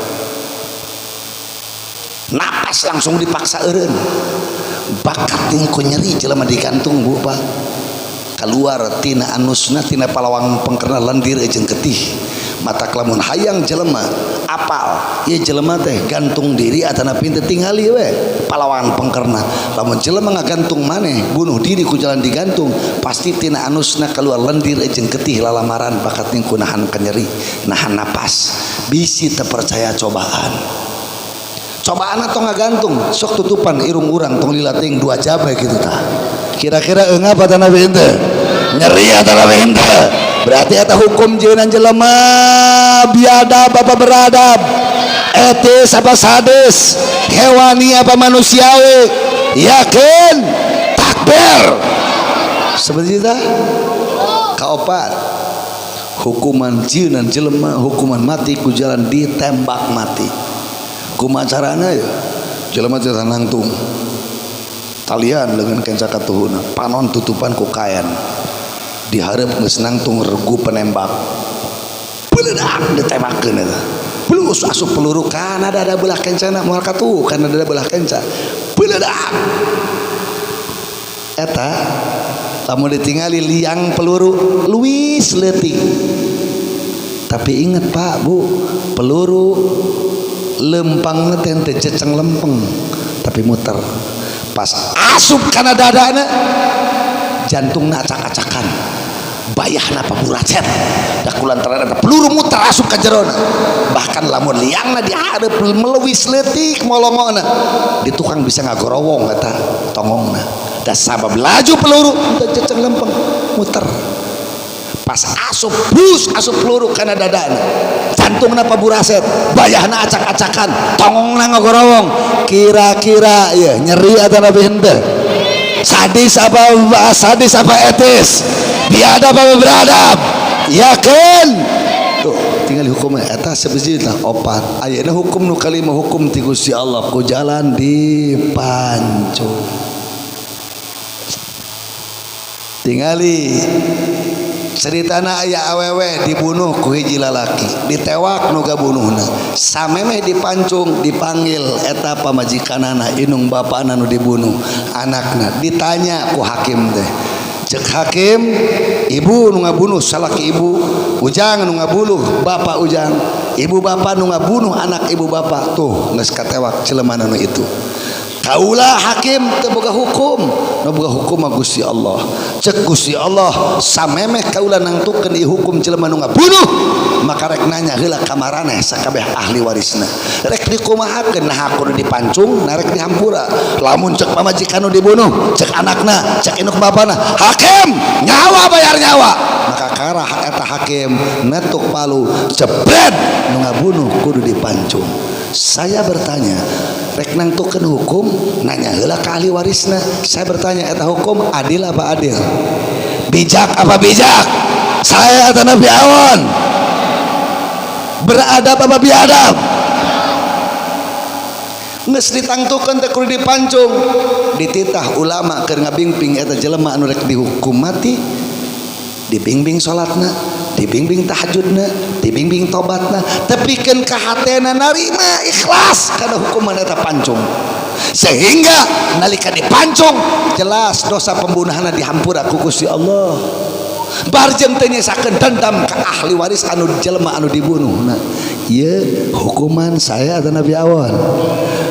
Napas langsung dipaksa eureun. Bakat ku nyeri jelema digantung Bu Pak. Keluar tina anusna tina palawang pengkerna lendir jeung getih. Mata lamun hayang jelema apal ieu jelema teh gantung diri atana pintu tingali we palawan pengkerna. Lamun jelema ngagantung maneh bunuh diri ku jalan digantung, pasti tina anusna keluar lendir jeung getih lalamaran bakat ku nahan nyeri, nahan napas. Bisi teu percaya cobaan. Cobaan atau ngagantung sok tutupan irung urang tong lilating 2 jam kitu tah. Kira-kira eungap atana henteu? Nyeri atana henteu? Berarti eta hukum jeunan jelema biadab apa beradab? Etis apa sadis? Hewani apa manusiawi? Yakin? Takbir. seperti itu kaopat hukuman jieunan jelema hukuman mati ku jalan ditembak mati kumaha carana ya jelema teh nangtung talian dengan kenca katuhuna panon tutupan ku kaen dihareup geus nangtung regu penembak peledak ditembakkeun eta pelus asup peluru kana dada belah kencana moal katuh kana dada belah kenca peledak eta lamun ditingali liang peluru luwis leutik tapi ingat Pak Bu peluru lempang teh teu ceceng lempeng tapi muter pas asup kana dadana jantungna acak-acakan bayahna paburacet da kulantaran ada peluru muter asup ka jerona bahkan lamun liangna dihareup melewis leutik molongona di tukang bisa ngagorowong eta tongongna da sabab laju peluru teu ceceng lempeng muter pas asup bus asup peluru kana dadana jantungna paburaset bayahna acak-acakan tongongna ngagorowong kira-kira ya nyeri atau nabi henteu sadis apa etis biadab apa beradab yakin tuh tinggal hukumnya eta sebejina opat ayeuna hukum nu kalima hukum ti Gusti Allah ku jalan dipancung tingali ceritana aya awewe dibunuh ku hiji lalaki ditewak nu gabunuhna samemeh dipancung dipanggil eta pamajikanana inung bapana nu dibunuh anakna ditanya ku hakim teh cek hakim ibu nu ngabunuh salaki ibu ujang nu ngabunuh bapak ujang ibu bapak nu ngabunuh anak ibu bapak tuh geus katewak jelema nu itu kaulah hakim teu boga hukum nu boga hukum mah Gusti Allah cek Gusti Allah samemeh kaulah nangtukeun ieu hukum jelema nu ngabunuh maka rek nanya heula ka maraneh sakabeh ahli warisna rek dikumahakeun nah kudu dipancung narek dihampura lamun cek pamajikan nu dibunuh cek anakna cek induk bapana hakim nyawa bayar nyawa maka karah eta hakim netuk palu jebret nu ngabunuh kudu dipancung saya bertanya rek nangtukeun hukum nanya heula ka ahli warisna saya bertanya eta hukum adil apa adil bijak apa bijak saya eta Nabi Awon beradab apa biadab geus ditangtukeun teh kudu dipancung dititah ulama keur ngabingping eta jelema anu rek dihukum mati dibimbing salatna dibimbing tahajudna dibimbing tobatna tepikeun ka hatena narima ikhlas kana hukuman eta pancung sehingga nalika dipancung jelas dosa pembunuhanna dihampura ku Gusti Allah barjeng teh nyesakeun dendam ka ahli waris anu jelema anu dibunuhna ieu hukuman saya atau Nabi Awon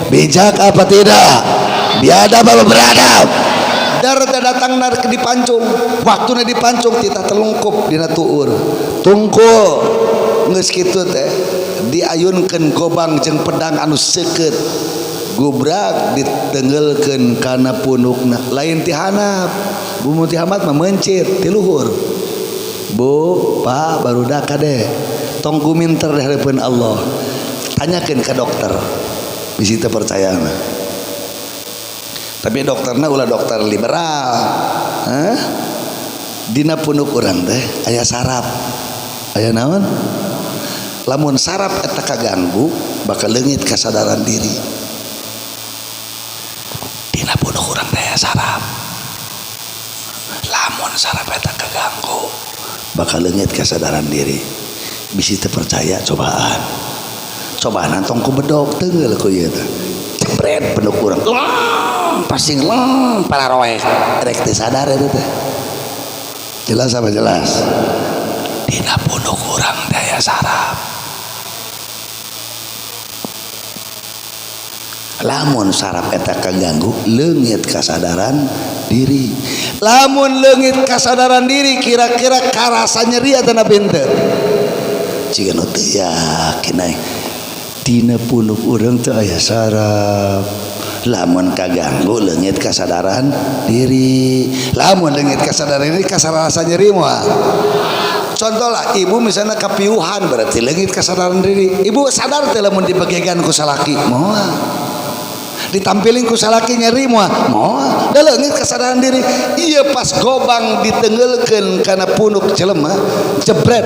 bijak apa tidak biadab apa beradab dar datang nar dipancung waktuna dipancung titah telungkup dina tuur tungkul geus kitu teh diayunkeun gobang jeung pedang anu seukeut gubrak ditengelkeun kana punukna lain ti hanap bumu ti hamat mah mencit ti luhur bu pak barudak kade tong guminter di hadapan Allah tanyakeun ka dokter bisi teu percaya mah tapi dokterna ulah dokter liberal dina punuk urang teh aya saraf aya naon lamun saraf eta kaganggu bakal leungit kasadaran diri dina punuk urang teh aya saraf lamun saraf eta kaganggu bakal leungit kasadaran diri bisi teu percaya cobaan tong ku bedog teungeul ku ieu teh jebret punuk urang pasing para roek rek teu sadar eta teh jelas apa jelas dina punuk urang teh aya saraf lamun saraf eta kaganggu leungit kasadaran diri lamun leungit kasadaran diri kira-kira karasa nyeri atau benteu jika nu teu yakin dina punuk urang teh aya saraf lamun kaganggu leungit kasadaran diri lamun leungit kasadaran diri kasarasa nyeri moal contoh lah ibu misalnya kapiuhan berarti leungit kasadaran diri ibu sadar teh lamun dibagegan ku salaki moal ditampilin ku salaki nyeri moal da leungit kesadaran diri ieu pas gobang ditengelkeun kana punuk jelema jebret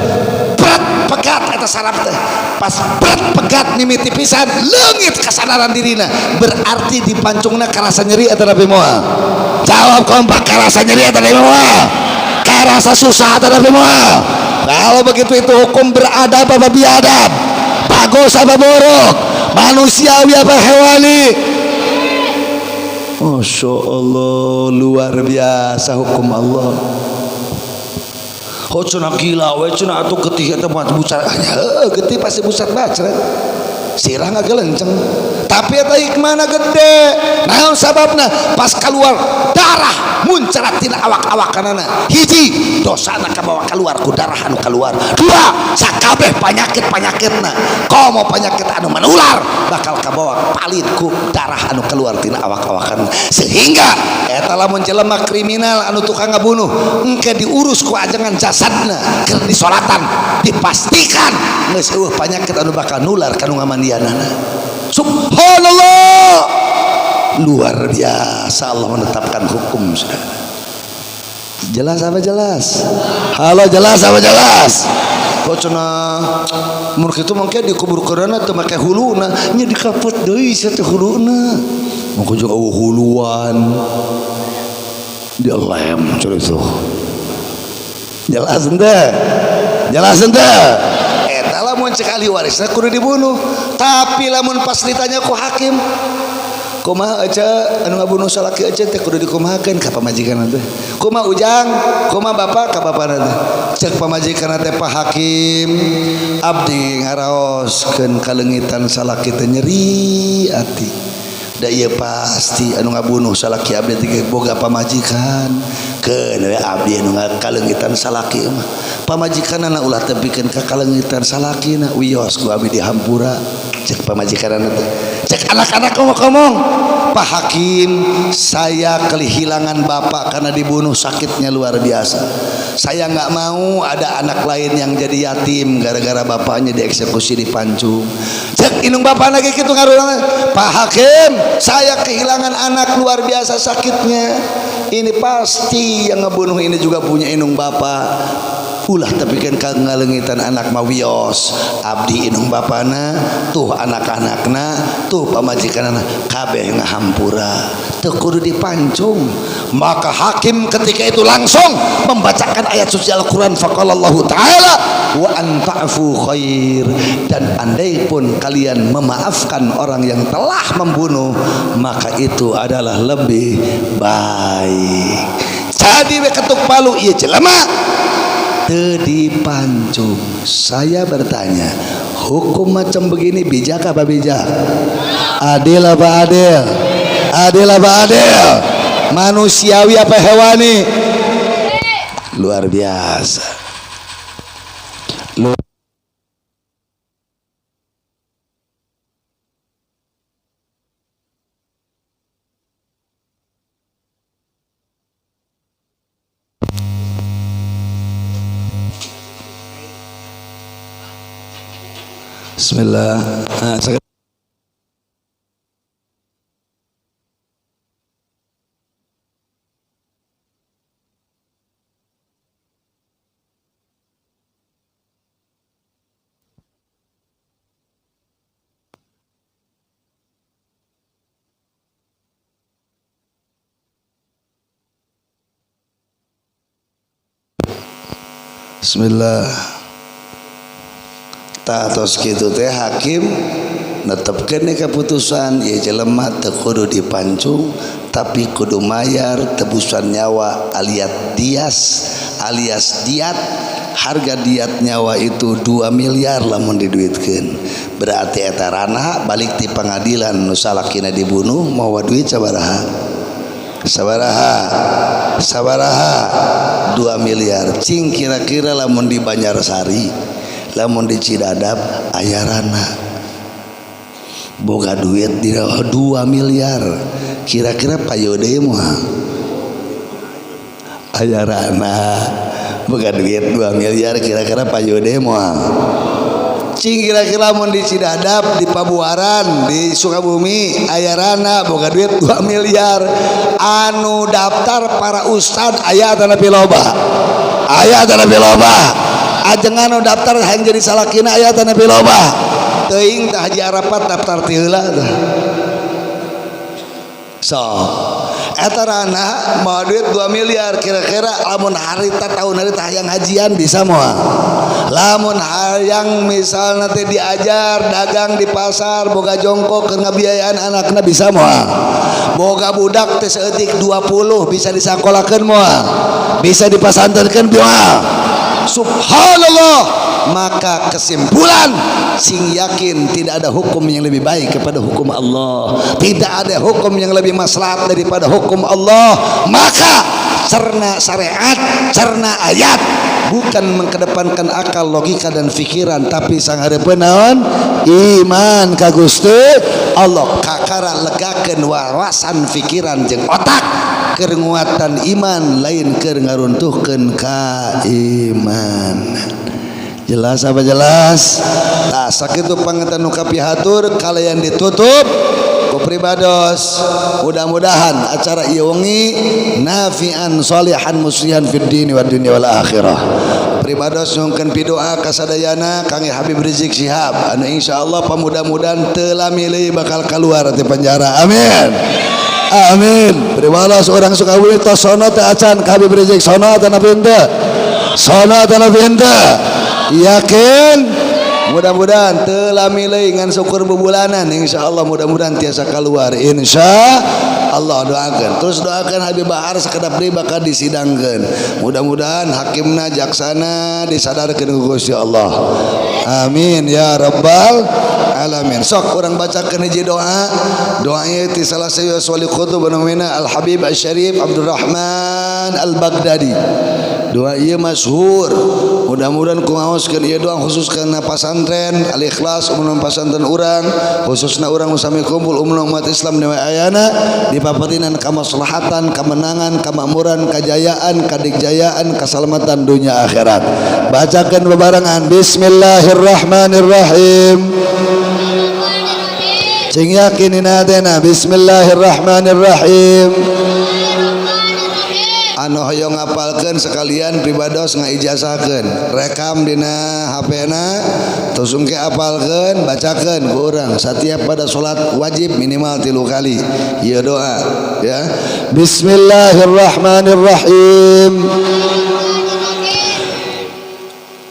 berat pegat eta saraf teh pas berat pegat mimiti pisan leungit kesadaran dirina berarti di pancungna karasa nyeri eta nabi moal jawab kompak karasa nyeri eta nabi moal karasa susah eta nabi moal kalau begitu itu hukum beradab apa biadab bagus apa buruk manusiawi apa hewani. Masya Allah luar biasa hukum Allah. Oh cenah gila we cenah atuh getih eta mah bucar getih pasti busat bacret sirah ngagelenceng tapi eta hikmahna gede naon sababna pas keluar darah muncrat tina awak-awakanana hiji dosana kabawa keluar ku darah anu keluar dua sakabeh panyakit-panyakitna komo penyakit anu menular bakal kabawa palit ku darah anu keluar tina awak-awakanna sehingga eta lamun jelema kriminal anu tukang ngabunuh engke diurus ku ajangan jasadna keur disolatan dipastikan geus eueuh penyakit anu bakal nular kanu ngamandianana. Subhanallah luar biasa Allah menetapkan hukum saudara. Jelas apa jelas? Halo jelas apa jelas? Kok cenah mun kitu mangke dikuburkeunna teu make huluna nya dikapet deui sia teh huluna. Mangko jeung huluan dilem cenah itu. Jelas henteu? Jelas henteu? Eta lamun cek ahli warisna kudu dibunuh. Tapi lamun pas ditanya ku hakim kumaha aja anu ngabunuh salaki aja teh kudu dikumahakeun ka pamajikanna teh kumaha ujang kumaha bapak ka bapana teh cek pamajikanna teh Pak Hakim abdi ngaraoskeun kalengitan salaki teh nyeri ati da ieu pasti anu ngabunuh salaki abdi teh boga pamajikan keun we abdi anu ngakalengitan salaki mah pamajikanna ulah tepikeun ka kalengitan salakina wios ku abdi di hampura cek pamajikanna teh cek anak-anak ngomong Pak Hakim saya kehilangan bapak karena dibunuh sakitnya luar biasa saya nggak mau ada anak lain yang jadi yatim gara-gara bapaknya dieksekusi di Pancung cek inung bapak lagi gitu ngaruh Pak Hakim saya kehilangan anak luar biasa sakitnya ini pasti yang ngebunuh ini juga punya inung bapak ulah tapi kan ngalengitan anak mawios abdi inung bapana tuh anak-anakna tuh pamajikanana kabeh ngahampura teu kudu dipancung maka hakim ketika itu langsung membacakan ayat suci Al-Qur'an faqalallahu ta'ala wa anta'fu khair dan andai pun kalian memaafkan orang yang telah membunuh maka itu adalah lebih baik jadi we ketuk palu ieu jelema dipancung. Saya bertanya hukum macam begini bijak apa bijak? Adil apa adil? Adil apa adil? Manusiawi apa hewani? Luar biasa. Bismillah. Bismillah. Tos kitu teh hakim netepkeun keputusan ieu jelema teu kudu dipancung tapi kudu mayar tebusan nyawa alias diat harga diat nyawa itu 2 miliar lamun diduitkeun berarti eta ranah balik ti pengadilan nu salakina dibunuh mawa duit sabaraha 2 miliar cing kira-kira lamun di Banjarsari lamun di Cidadap ayarana boga duit di 2 miliar kira-kira payode mah ayarana boga duit 2 miliar kira-kira payode mah cing kira-kira mun di Cidadap, di Pabuaran, di Sukabumi aya rana boga duit 2 miliar anu daftar para ustad aya teh nepi loba ajengan anu daftar hayang jadi salakina aya teh nepi loba teuing teh Haji Arafat daftar ti heula teh so eta rana mau duit 2 miliar kira-kira lamun harita tahun harita hayang hajian bisa moal lamun hayang misalnya teh diajar dagang di pasar boga jongkok keur ngabiayaan anakna bisa moal boga budak teh saeutik 20 bisa disakolakeun moal bisa dipasantrenkeun moal subhanallah. Maka kesimpulan sing yakin tidak ada hukum yang lebih baik kepada hukum Allah, tidak ada hukum yang lebih maslahat daripada hukum Allah. Maka cerna syariat, cerna ayat, bukan mengedepankan akal, logika dan pikiran, tapi sanghareupeun naon? Iman ka Gusti Allah, kakara legakeun wawasan pikiran jeung otak, keur nguatan iman lain keur ngaruntuhkeun ka iman. Jelas apa jelas? Tah sakitu panganten nu kapihatur kalian ditutup ku pribados. Mudah-mudahan acara ieu wengi nafi'an sholihan muslihan fid dini wad dunya wal akhirah. Pribados nyuhunkeun pidoa ka sadayana Kang Habib Rizik Syihab anu insyaallah pamudah-mudahan teu lamileuy bakal kaluar ti penjara. Amin. Amin. Pribados urang Sukabumi tos sono teh acan ka Habib Rizik sono teh napi henteu? Sono teh napi henteu? Yakin mudah-mudahan telah milih ngan syukur bebulanan insyaallah mudah-mudahan tiasa keluar insyaallah. Doakan terus doakan Habib Bahar sakedap deui bakal disidangkeun mudah-mudahan hakimna jaksana disadarkeun ku Gusti Allah amin ya rabbal alamin. Sok urang bacakeun hiji doa ieu ti salah saeueus wali qutub namina Al Habib Asy-Syarif Abdurrahman Al-Baghdadi. Doa ieu masyhur mudah-mudahan kumaoskeun ieu doa khusus kana pasantren Al-Ikhlas umum pasantren urang khususna urang sami kumpul umum umat Islam di ayana dipapatinan kamaslahatan kemenangan kemakmuran kejayaan kadigjayaan keselamatan dunia akhirat. Bacakeun bebarengan bismillahirrahmanirrahim cing yakinina tena bismillahirrahmanirrahim. Anu hoyong ngapalkeun sekalian pribados ngaijazahkeun rekam dina HP-na terus engke apalkeun bacakeun ku urang setiap pada salat wajib minimal 3 kali ieu doa ya. Bismillahirrahmanirrahim.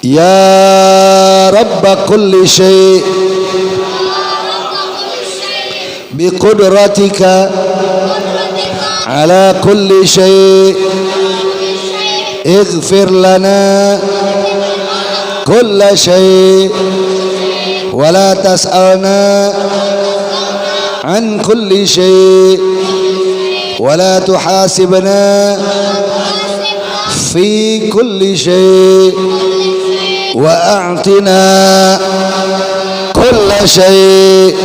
Ya Rabb kulli syai' bi qudratika ala kulli syai' اغفر لنا كل شيء ولا تسألنا عن كل شيء ولا تحاسبنا في كل شيء وأعطنا كل شيء.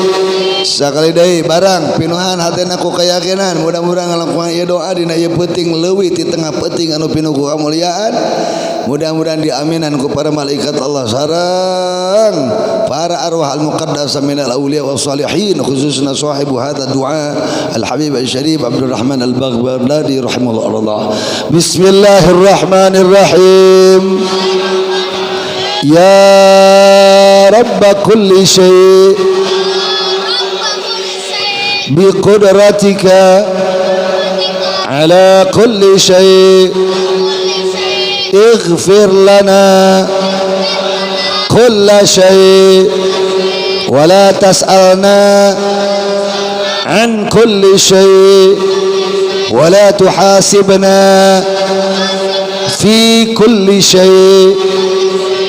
Sakali deui barang pinuhan hatena ku keyakinan mudah-mudahan ngalakuan ieu doa dina ieu peuting leuwih ti tengah peuting anu pinuh ku kamuliaan mudah-mudahan diaminan ku para malaikat Allah sareng para arwah al-muqaddasah minal auliya was salihin khususna sahibu hadza du'a Al-Habib Asy-Syarif Abdurrahman Al-Baghdadi rahimahullah. Bismillahirrahmanirrahim. Ya Rabb kulli syai' بقدرتك على كل شيء اغفر لنا كل شيء ولا تسألنا عن كل شيء ولا تحاسبنا في كل شيء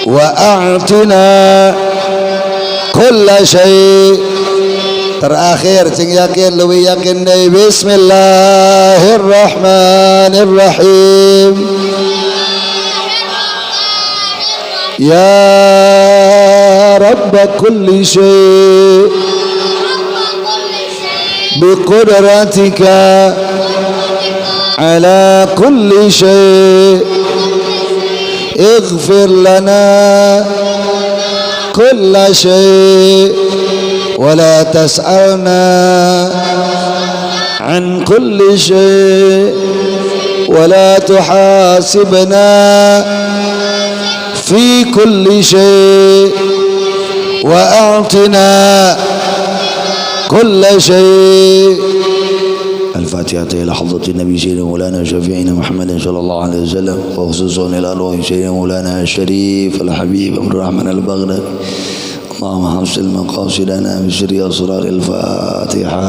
وأعطنا كل شيء. Terakhir cing yakin leuwih yakin deui bismillahirrahmanirrahim. Ya Rabb kulli syai' biqudratika ala kulli syai' ighfir lana كل شيء ولا تسألنا عن كل شيء ولا تحاسبنا في كل شيء وأعطنا كل شيء. الفاتحة إلى حضرة النبي سيدنا مولانا شفيعنا محمد صلى الله عليه وسلم، وخصوصا إلى أرواح سيدنا مولانا الشريف الحبيب عبد الرحمن البغدادي. اللهم حصل مقاصدنا بسر أسرار الفاتحة.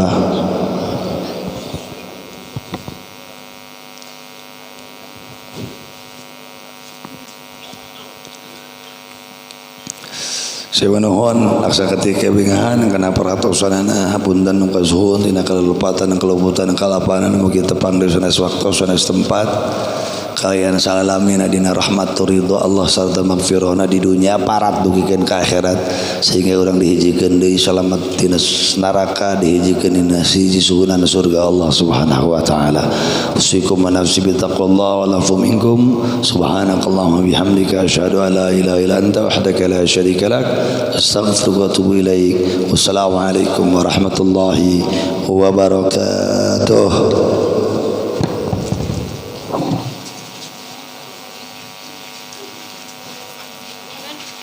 Saya nuhun aksa ketika bingahan kana paratosanana hapunten nu kasuhun tina kalupatan dan keluputan kalapanan mugi tepang deui sanes waktu sanes tempat kalian salalamina dina rahmat ridho Allah sarta magfirahna di dunia parat dugikeun ka akhirat sehingga urang dihijikeun deui salamet tina neraka dihijikeun dina siji suguhna surga Allah subhanahu wa ta'ala. Usikum wa nafsi bi taqwallah wa lafu minkum subhanakallahumma bihamdika asyhadu an la ilaha illa anta wahdaka la syarika lak astaghfiruka wa atubu ilaik. Wassalamu alaikum warahmatullahi wabarakatuh.